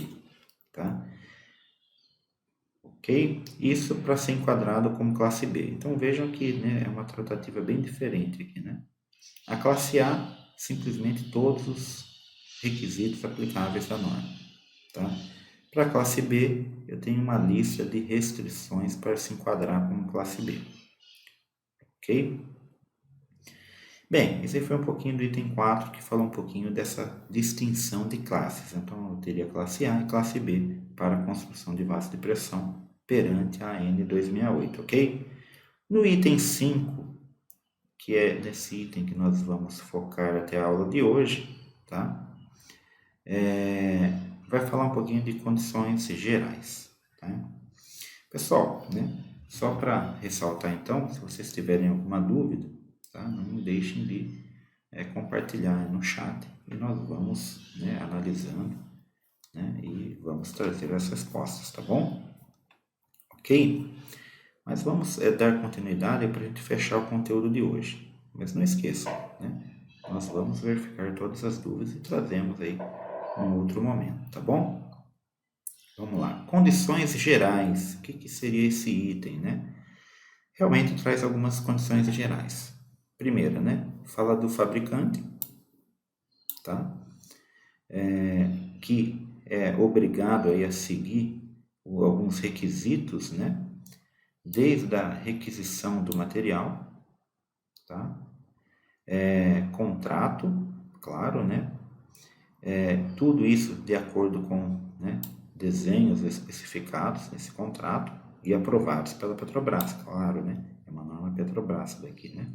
tá? Ok? Isso para ser enquadrado como classe B. Então vejam que, né, é uma tratativa bem diferente aqui, né? A classe A, simplesmente todos requisitos aplicáveis da norma, tá? Para a classe B, eu tenho uma lista de restrições para se enquadrar como classe B, ok? Bem, esse foi um pouquinho do item 4, que fala um pouquinho dessa distinção de classes. Então, eu teria classe A e classe B para a construção de vaso de pressão perante a AN 268, ok? No item 5, que é nesse item que nós vamos focar até a aula de hoje, tá? Vai falar um pouquinho de condições gerais, tá? Pessoal, né? Só para ressaltar então, se vocês tiverem alguma dúvida, tá? Não deixem de compartilhar no chat e nós vamos, né, analisando, né, e vamos trazer as respostas, tá bom? Ok? Mas vamos dar continuidade para a gente fechar o conteúdo de hoje. Mas não esqueçam, né? Nós vamos verificar todas as dúvidas e trazemos aí em outro momento, tá bom? Vamos lá. Condições gerais. O que seria esse item, né? Realmente traz algumas condições gerais. Primeira, né? Fala do fabricante, tá? Que é obrigado aí a seguir alguns requisitos, né? Desde a requisição do material, tá? Contrato, claro, né? Tudo isso de acordo com, né, desenhos especificados nesse contrato e aprovados pela Petrobras, claro, né? É uma norma Petrobras daqui, né?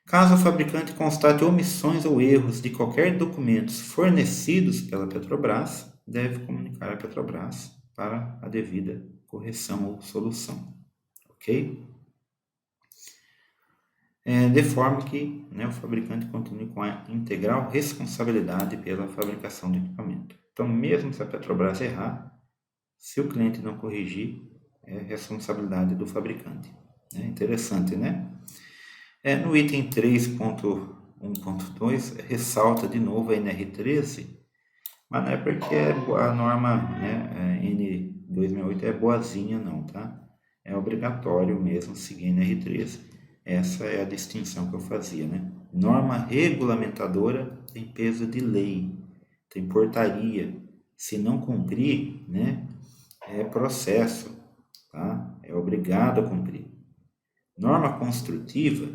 Caso o fabricante constate omissões ou erros de qualquer documentos fornecidos pela Petrobras, deve comunicar à Petrobras para a devida correção ou solução, ok? De forma que, né, o fabricante continue com a integral responsabilidade pela fabricação do equipamento. Então, mesmo se a Petrobras errar, se o cliente não corrigir, é responsabilidade do fabricante. Interessante, né? No item 3.1.2, ressalta de novo a NR13, mas não é porque a norma, né, N268 é boazinha não, tá? É obrigatório mesmo seguir a NR13. Essa é a distinção que eu fazia, né? Norma regulamentadora tem peso de lei, tem portaria. Se não cumprir, né, é processo, tá? É obrigado a cumprir. Norma construtiva,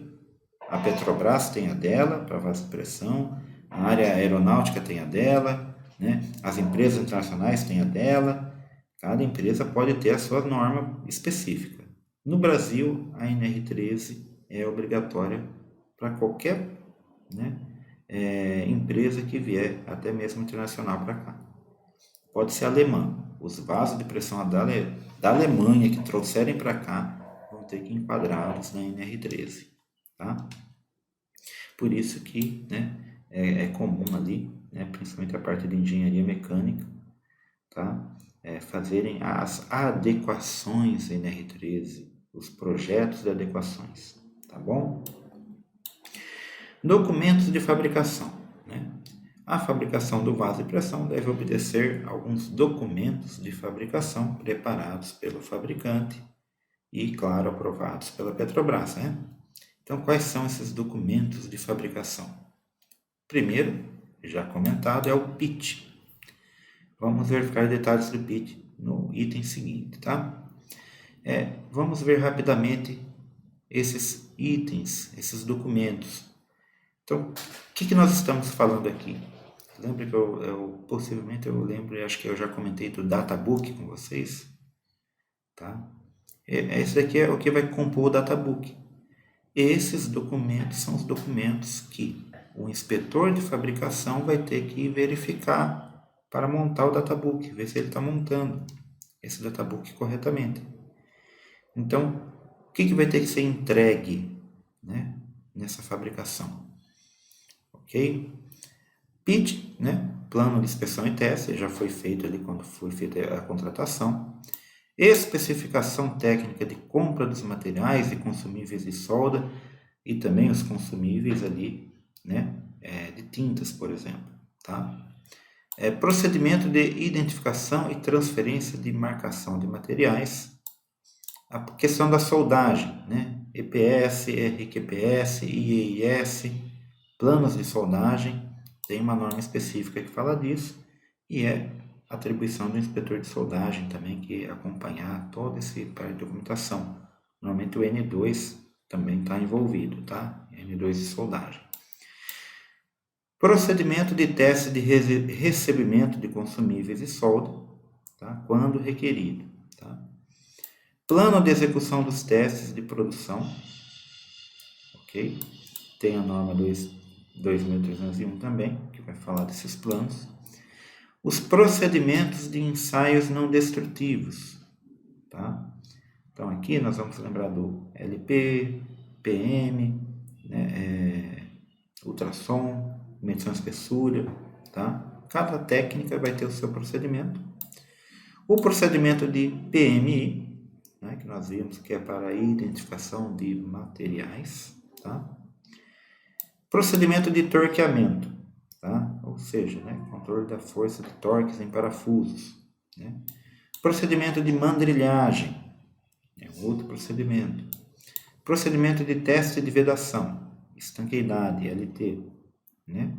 a Petrobras tem a dela para vaso de pressão, a área aeronáutica tem a dela, né? As empresas internacionais têm a dela. Cada empresa pode ter a sua norma específica. No Brasil, a NR13 é obrigatória para qualquer, né, empresa que vier, até mesmo internacional, para cá. Pode ser alemã. Os vasos de pressão da Alemanha que trouxerem para cá vão ter que enquadrá-los na NR13, tá? Por isso que, né, é comum ali, né, principalmente a parte de engenharia mecânica, tá, fazerem as adequações NR13, os projetos de adequações, tá bom? Documentos de fabricação, né? A fabricação do vaso de pressão deve obedecer a alguns documentos de fabricação preparados pelo fabricante e, claro, aprovados pela Petrobras, né? Então, quais são esses documentos de fabricação? Primeiro, já comentado, é o PIT. Vamos verificar detalhes do PIT no item seguinte, tá? Vamos ver rapidamente esses itens, esses documentos. Então, o que nós estamos falando aqui? Lembra que possivelmente eu lembro, e acho que eu já comentei do databook com vocês, tá? Esse daqui é o que vai compor o databook. Esses documentos são os documentos que o inspetor de fabricação vai ter que verificar para montar o databook, ver se ele está montando esse databook corretamente. Então, o que vai ter que ser entregue, né, nessa fabricação? Ok? PIT, né, plano de inspeção e teste, já foi feito ali quando foi feita a contratação. Especificação técnica de compra dos materiais e consumíveis de solda e também os consumíveis ali, né, de tintas, por exemplo, tá? Procedimento de identificação e transferência de marcação de materiais. A questão da soldagem, né? EPS, RQPS, IEIS, planos de soldagem, tem uma norma específica que fala disso, e é a atribuição do inspetor de soldagem também, que acompanhar toda essa parte de documentação. Normalmente o N2 também está envolvido, tá? N2 de soldagem. Procedimento de teste de recebimento de consumíveis e solda, tá? Quando requerido, tá? Plano de execução dos testes de produção, ok? Tem a norma 2301 também, que vai falar desses planos. Os procedimentos de ensaios não destrutivos, tá? Então aqui nós vamos lembrar do LP, PM, né, ultrassom, medição de espessura, tá? Cada técnica vai ter o seu procedimento. O procedimento de PMI, né, que nós vimos que é para a identificação de materiais, tá? Procedimento de torqueamento, tá? Ou seja, né, controle da força de torques em parafusos, né? Procedimento de mandrilhagem, é outro procedimento. Procedimento de teste de vedação, estanqueidade, LT, né?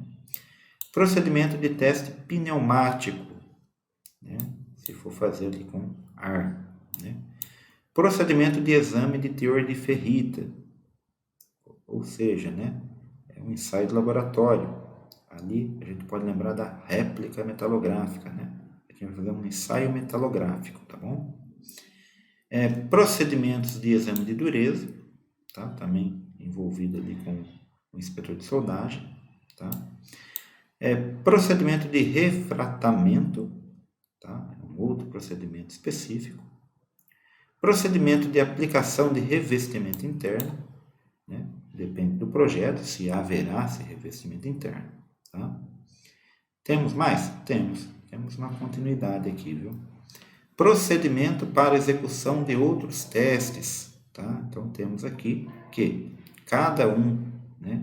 Procedimento de teste pneumático, né? Se for fazer ali com ar, né? Procedimento de exame de teor de ferrita, ou seja, né, é um ensaio de laboratório. Ali a gente pode lembrar da réplica metalográfica, né? A gente vai fazer um ensaio metalográfico, tá bom? Procedimentos de exame de dureza, tá? Também envolvido ali com o inspetor de soldagem, tá? Procedimento de refratamento, tá? É um outro procedimento específico. Procedimento de aplicação de revestimento interno, né? Depende do projeto, se haverá esse revestimento interno, tá? Temos mais? Temos uma continuidade aqui, viu? Procedimento para execução de outros testes, tá? Então temos aqui que cada um, né,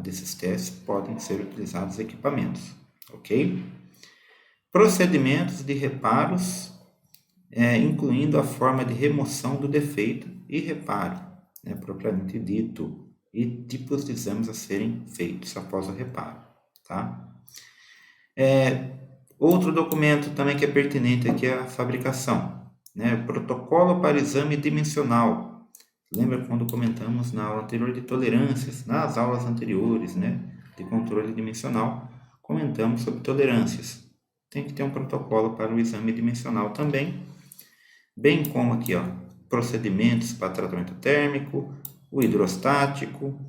desses testes podem ser utilizados equipamentos, ok? Procedimentos de reparos, incluindo a forma de remoção do defeito e reparo, né, propriamente dito, e tipos de exames a serem feitos após o reparo, tá? Outro documento também que é pertinente aqui é a fabricação, né? Protocolo para exame dimensional. Lembra quando comentamos na aula anterior de tolerâncias, nas aulas anteriores, né, de controle dimensional, comentamos sobre tolerâncias. Tem que ter um protocolo para o exame dimensional também, bem como aqui, ó, procedimentos para tratamento térmico, o hidrostático,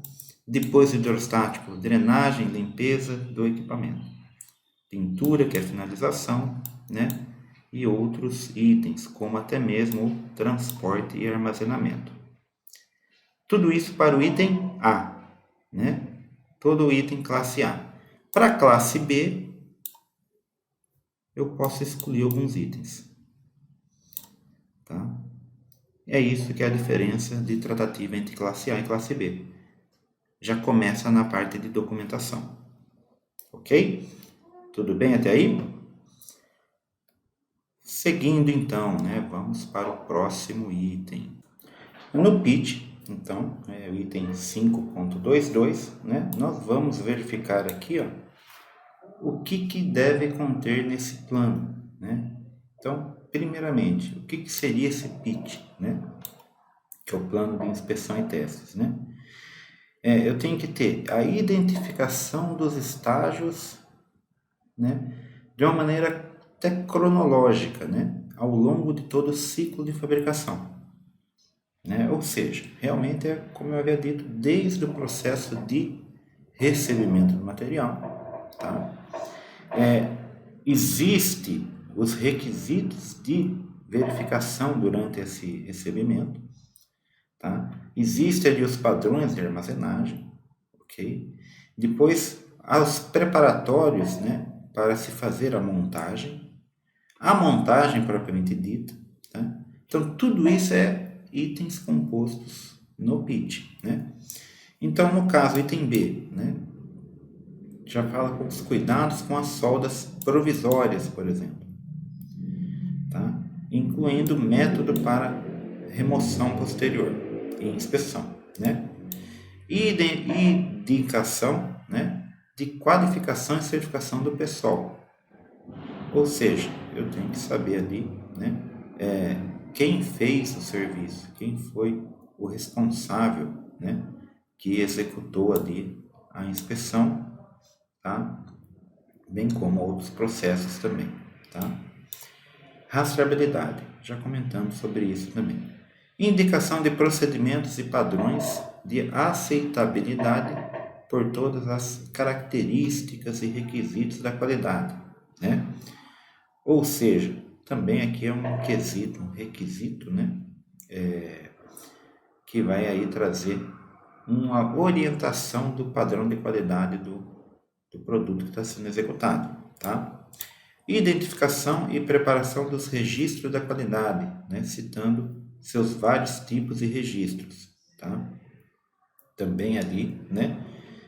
depois do hidrostático, drenagem, limpeza do equipamento, pintura, que é finalização, né, e outros itens, como até mesmo o transporte e armazenamento. Tudo isso para o item A, né? Todo o item classe A. Para a classe B, eu posso excluir alguns itens, tá? É isso que é a diferença de tratativa entre classe A e classe B. Já começa na parte de documentação, ok? Tudo bem até aí? Seguindo então, né, vamos para o próximo item. No pitch, então, o item 5.22, né, nós vamos verificar aqui, ó, o que deve conter nesse plano, né? Então, primeiramente, o que seria esse pitch, né? Que é o plano de inspeção e testes, né? Eu tenho que ter a identificação dos estágios, né, de uma maneira até cronológica, né, ao longo de todo o ciclo de fabricação, né? Ou seja, realmente é como eu havia dito, desde o processo de recebimento do material, tá? Existe os requisitos de verificação durante esse recebimento, tá? Existem ali os padrões de armazenagem, ok? Depois, os preparatórios, né, para se fazer a montagem propriamente dita, tá? Então, tudo isso é itens compostos no pitch, né? Então, no caso, item B, né, já fala com os cuidados com as soldas provisórias, por exemplo, tá? Incluindo método para remoção posterior e inspeção, né? Indicação, né, de qualificação e certificação do pessoal. Ou seja, eu tenho que saber ali, né, quem fez o serviço, quem foi o responsável, né, que executou ali a inspeção, tá? Bem como outros processos também, tá? Rastreabilidade, já comentamos sobre isso também. Indicação de procedimentos e padrões de aceitabilidade por todas as características e requisitos da qualidade, né? Ou seja, também aqui é um quesito, um requisito, né? Que vai aí trazer uma orientação do padrão de qualidade do produto que está sendo executado, tá? Identificação e preparação dos registros da qualidade, né? Citando seus vários tipos de registros, tá? Também ali, né?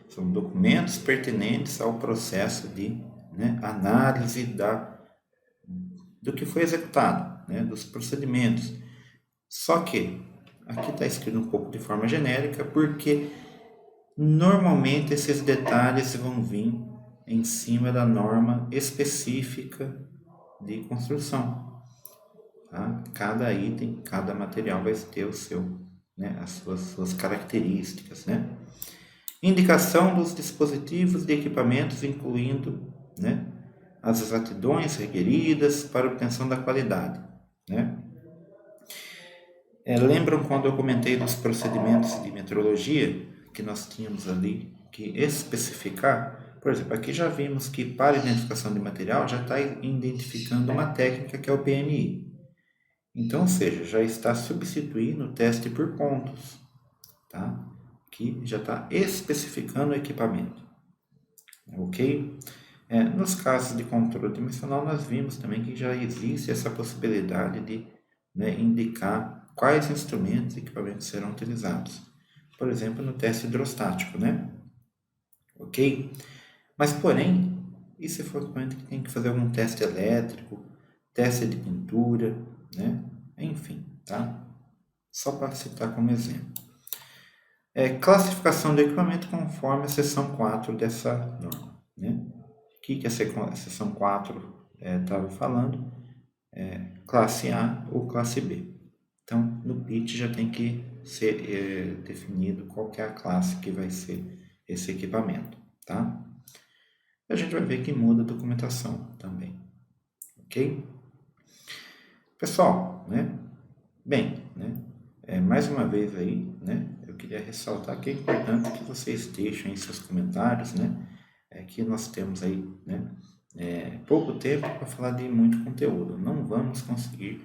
São documentos pertinentes ao processo de, né, análise do que foi executado, né? Dos procedimentos. Só que aqui está escrito um pouco de forma genérica, porque normalmente esses detalhes vão vir em cima da norma específica de construção. Tá? Cada item, cada material vai ter o seu, né, as suas características. Né? Indicação dos dispositivos de equipamentos, incluindo, né, as exatidões requeridas para obtenção da qualidade. Né? Lembram quando eu comentei dos procedimentos de metrologia que nós tínhamos ali que especificar? Por exemplo, aqui já vimos que para identificação de material já está identificando uma técnica que é o PMI. Então, ou seja, já está substituindo o teste por pontos, tá? Que já está especificando o equipamento, ok? Nos casos de controle dimensional, nós vimos também que já existe essa possibilidade de, né, indicar quais instrumentos e equipamentos serão utilizados. Por exemplo, no teste hidrostático, né? Ok? Mas, porém, e se for equipamento que tem que fazer algum teste elétrico, teste de pintura, né? Enfim, tá? Só para citar como exemplo. Classificação do equipamento conforme a seção 4 dessa norma, né? O que a seção 4 estava falando? Classe A ou classe B. Então, no PIT já tem que ser definido qual que é a classe que vai ser esse equipamento, tá? A gente vai ver que muda a documentação também, ok? Pessoal, né? Bem, né? Mais uma vez aí, né? Eu queria ressaltar que é importante que vocês deixem aí seus comentários, né? Que nós temos aí, né? Pouco tempo para falar de muito conteúdo. Não vamos conseguir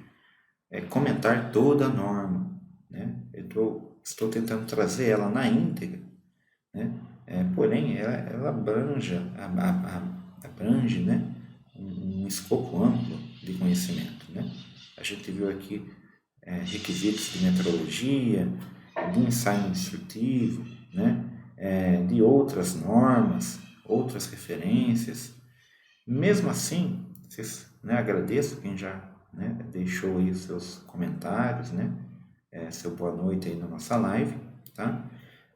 comentar toda a norma, né? Estou tentando trazer ela na íntegra, né? Porém, ela abrange, né? Um escopo amplo de conhecimento, né? A gente viu aqui requisitos de metrologia, de ensaio instrutivo, né? De outras normas, outras referências. Mesmo assim, vocês, né, agradeço quem já, né, deixou aí os seus comentários, né, seu boa noite aí na nossa live, tá?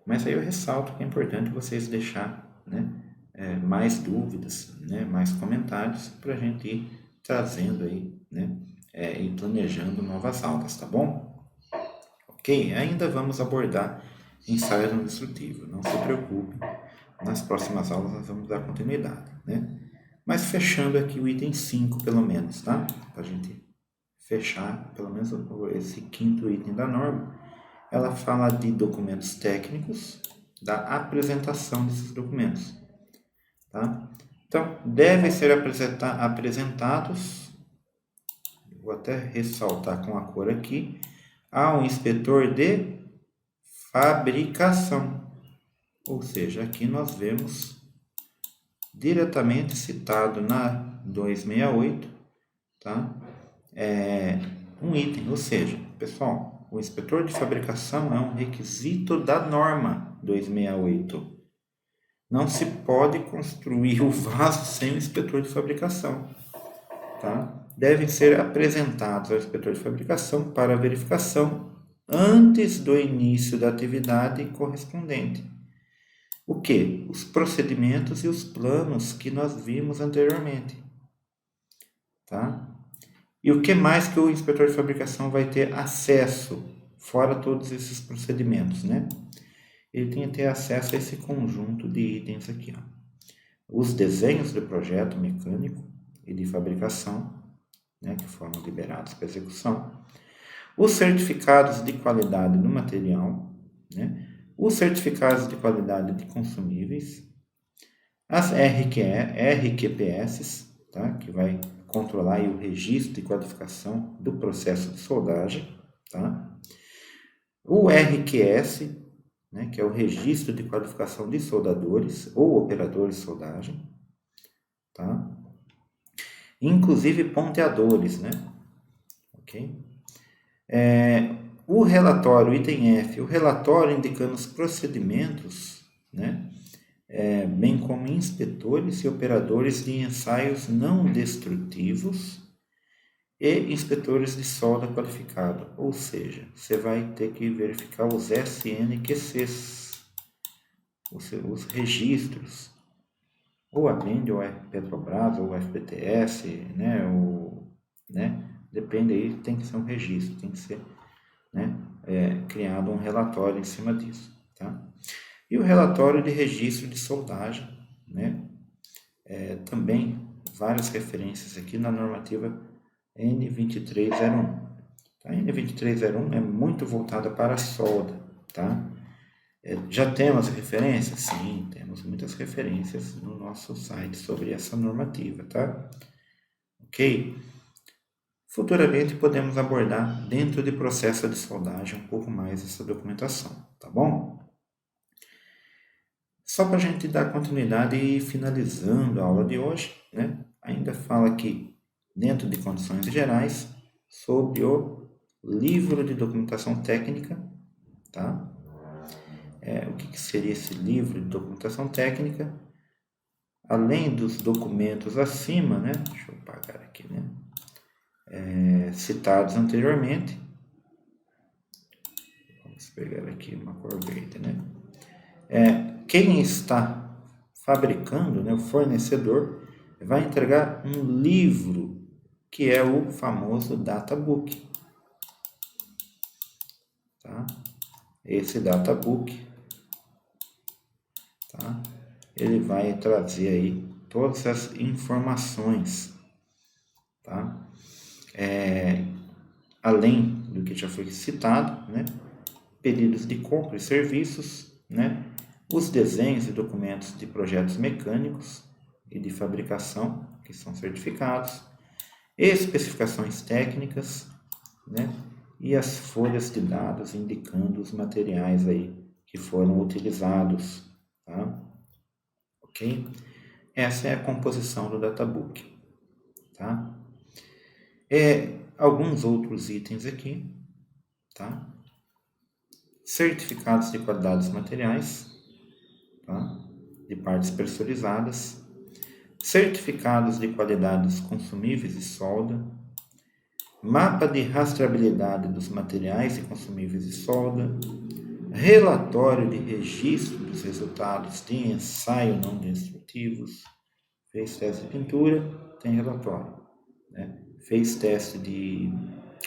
Mas aí eu ressalto que é importante vocês deixar, né, mais dúvidas, né, mais comentários para a gente ir trazendo aí, né, e planejando novas aulas, tá bom? Ok, ainda vamos abordar ensaio administrativo, não se preocupe, nas próximas aulas nós vamos dar continuidade, né? Mas fechando aqui o item 5, pelo menos, tá? Para a gente fechar, pelo menos, esse quinto item da norma. Ela fala de documentos técnicos, da apresentação desses documentos, tá? Então, devem ser apresentados, vou até ressaltar com a cor aqui, ao inspetor de fabricação. Ou seja, aqui nós vemos diretamente citado na 268, tá? Um item, ou seja, pessoal, o inspetor de fabricação é um requisito da norma 268. Não se pode construir o vaso sem o inspetor de fabricação, tá? Devem ser apresentados ao inspetor de fabricação para verificação antes do início da atividade correspondente. o quê? Os procedimentos e os planos que nós vimos anteriormente, tá? E o que mais que o inspetor de fabricação vai ter acesso, fora todos esses procedimentos, né? Ele tem que ter acesso a esse conjunto de itens aqui, ó. Os desenhos do projeto mecânico e de fabricação, né, que foram liberados para execução, os certificados de qualidade do material, né, os certificados de qualidade de consumíveis, as RQPS, tá, que vai controlar aí o registro de qualificação do processo de soldagem, tá? O RQS, né, que é o registro de qualificação de soldadores ou operadores de soldagem, tá? Inclusive ponteadores, né? Ok? O relatório, item F, o relatório indicando os procedimentos, né? Bem como inspetores e operadores de ensaios não destrutivos e inspetores de solda qualificado, ou seja, você vai ter que verificar os SNQCs, os registros, ou a BND, ou a Petrobras, ou a FPTS, né, depende aí, tem que ser um registro, tem que ser, né, criado um relatório em cima disso, tá? E o relatório de registro de soldagem, né, também várias referências aqui na normativa N2301. A N2301 é muito voltada para a solda, tá? Já temos referências? Sim, temos muitas referências no nosso site sobre essa normativa, tá? Ok? Futuramente podemos abordar dentro do processo de soldagem um pouco mais essa documentação, tá bom? Só para a gente dar continuidade e finalizando a aula de hoje, né? Ainda fala aqui, dentro de condições gerais, sobre o livro de documentação técnica, tá? O que seria esse livro de documentação técnica? Além dos documentos acima, né? Deixa eu apagar aqui, né? Citados anteriormente. Vamos pegar aqui uma cor verde, né? Quem está fabricando, né, o fornecedor, vai entregar um livro que é o famoso databook, tá? Esse databook, tá? Ele vai trazer aí todas as informações, tá? Além do que já foi citado, né? Pedidos de compra e serviços, né? Os desenhos e documentos de projetos mecânicos e de fabricação, que são certificados, especificações técnicas, né? E as folhas de dados indicando os materiais aí que foram utilizados, tá? Ok? Essa é a composição do databook, tá? Alguns outros itens aqui, tá? Certificados de qualidade dos materiais, tá? De partes pressurizadas, certificados de qualidade dos consumíveis e solda, mapa de rastreabilidade dos materiais e consumíveis de solda, relatório de registro dos resultados de ensaio não destrutivos, fez teste de pintura, tem relatório, né? Fez teste de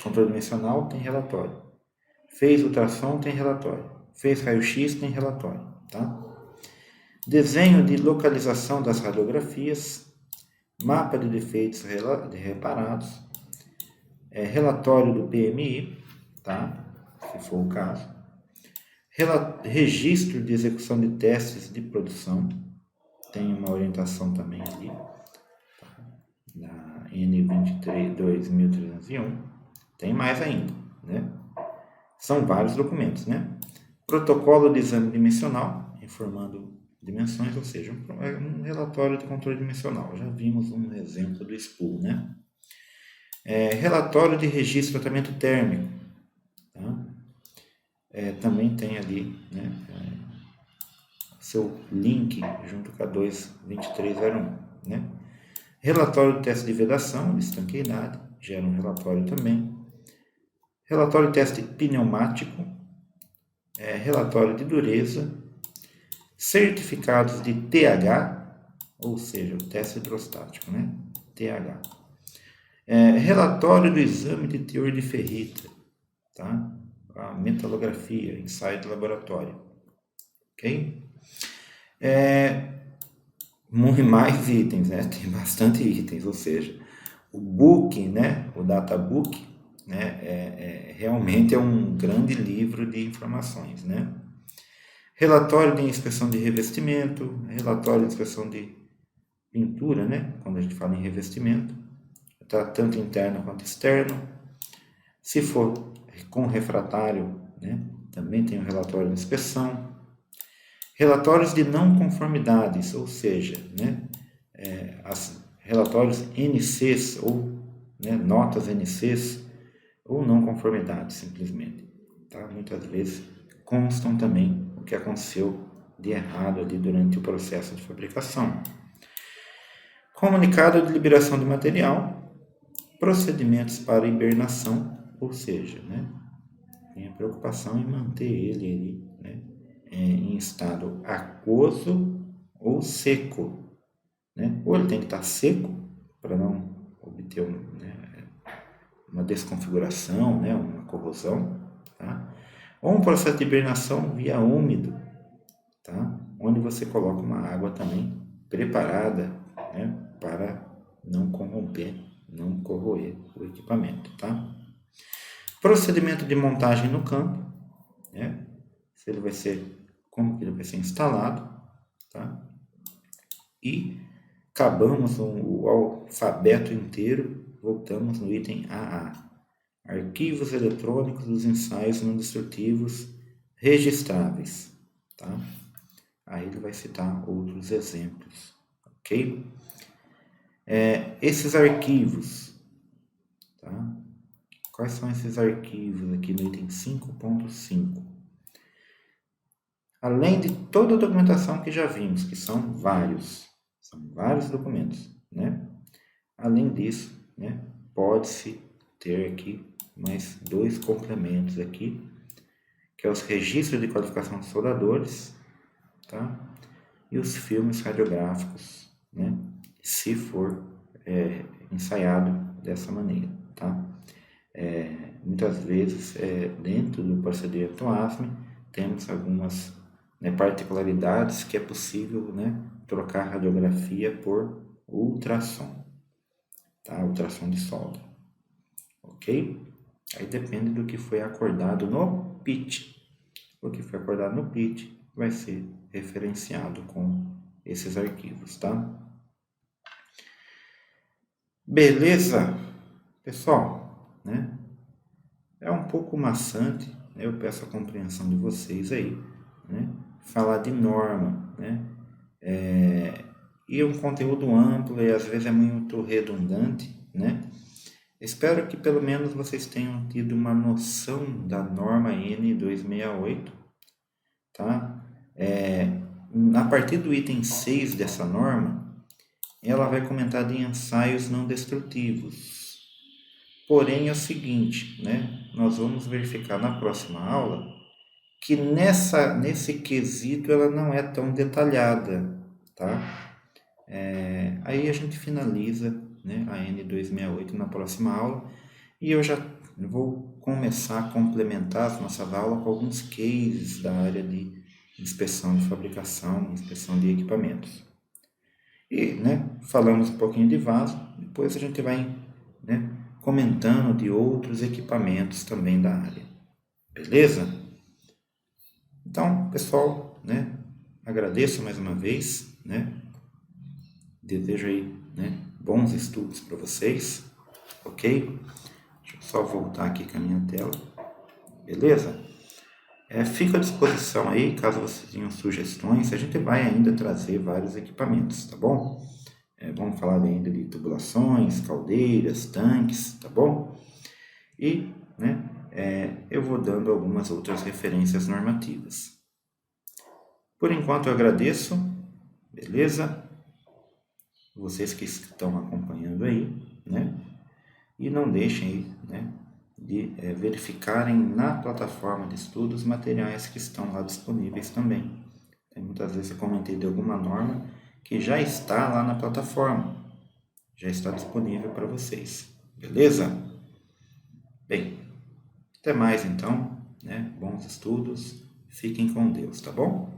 controle dimensional, tem relatório, fez ultrassom, tem relatório, fez raio-x, tem relatório, tá? Desenho de localização das radiografias, mapa de defeitos reparados, relatório do PMI, tá? Se for o caso, registro de execução de testes de produção, tem uma orientação também ali, tá? Na N23.2301, tem mais ainda, né? São vários documentos, né? Protocolo de exame dimensional, informando dimensões, ou seja, um relatório de controle dimensional. Já vimos um exemplo do SPUL, né? Relatório de registro de tratamento térmico, tá? Também tem ali, né, seu link junto com a 22301, né? Relatório de teste de vedação, de estanqueidade, gera um relatório também. Relatório de teste pneumático, relatório de dureza, certificados de TH, ou seja, o teste hidrostático, né? TH. Relatório do exame de teor de ferrita, tá? A metalografia, ensaio de laboratório, ok? Mais itens, né? Tem bastante itens, ou seja, o book, né? O databook, né? Realmente é um grande livro de informações, né? Relatório de inspeção de revestimento, relatório de inspeção de pintura, né? Quando a gente fala em revestimento, tá? Tanto interno quanto externo. Se for com refratário, né? Também tem o relatório de inspeção. Relatórios de não conformidades, ou seja, né? Relatórios NCs ou, né, notas NCs ou não conformidades, simplesmente. Tá? Muitas vezes constam também o que aconteceu de errado ali durante o processo de fabricação. Comunicado de liberação de material, procedimentos para hibernação, ou seja, né, tem a preocupação em manter ele ali, né, em estado aquoso ou seco. Né? Ou ele tem que estar seco para não obter uma desconfiguração, né, uma corrosão, tá? Ou um processo de hibernação via úmido, tá? Onde você coloca uma água também preparada, né, para não corromper, não corroer o equipamento, tá? Procedimento de montagem no campo, né? Se ele vai ser, como que ele vai ser instalado, tá? E acabamos o alfabeto inteiro, voltamos no item AA. Arquivos eletrônicos dos ensaios não destrutivos registráveis, tá? Aí ele vai citar outros exemplos, ok? Esses arquivos, tá? Quais são esses arquivos aqui no item 5.5? Além de toda a documentação que já vimos, que são vários documentos, né? Além disso, né, pode-se ter aqui mais 2 complementos aqui, que é os registros de qualificação de soldadores, tá? E os filmes radiográficos, né? Se for ensaiado dessa maneira, tá? Muitas vezes, dentro do procedimento ASME, temos algumas, né, particularidades que é possível, né, trocar radiografia por ultrassom, tá? Ultrassom de solda, ok? Aí depende do que foi acordado no PIT. O que foi acordado no PIT vai ser referenciado com esses arquivos, tá? Beleza? Pessoal, né? É um pouco maçante, né? Eu peço a compreensão de vocês aí, né? Falar de norma, né? E um conteúdo amplo e às vezes é muito redundante, né? Espero que pelo menos vocês tenham tido uma noção da norma N268, tá? A partir do item 6 dessa norma, ela vai comentar de ensaios não destrutivos. Porém, é o seguinte, né? Nós vamos verificar na próxima aula que nesse quesito ela não é tão detalhada, tá? Aí a gente finaliza, né, a N268 na próxima aula e eu já vou começar a complementar as nossas aulas com alguns cases da área de inspeção de fabricação, inspeção de equipamentos. E, né, falamos um pouquinho de vaso, depois a gente vai, né, comentando de outros equipamentos também da área. Beleza? Então, pessoal, né, agradeço mais uma vez, né, desejo aí, né, bons estudos para vocês, ok? Deixa eu só voltar aqui com a minha tela, beleza? Fico à disposição aí, caso vocês tenham sugestões, a gente vai ainda trazer vários equipamentos, tá bom? Vamos falar ainda de tubulações, caldeiras, tanques, tá bom? E, né, eu vou dando algumas outras referências normativas. Por enquanto eu agradeço, beleza? Vocês que estão acompanhando aí, né? E não deixem aí, né, de verificarem na plataforma de estudos materiais que estão lá disponíveis também, Muitas vezes eu comentei de alguma norma que já está lá na plataforma, já está disponível para vocês, beleza? Bem, até mais então, né? Bons estudos, fiquem com Deus, tá bom?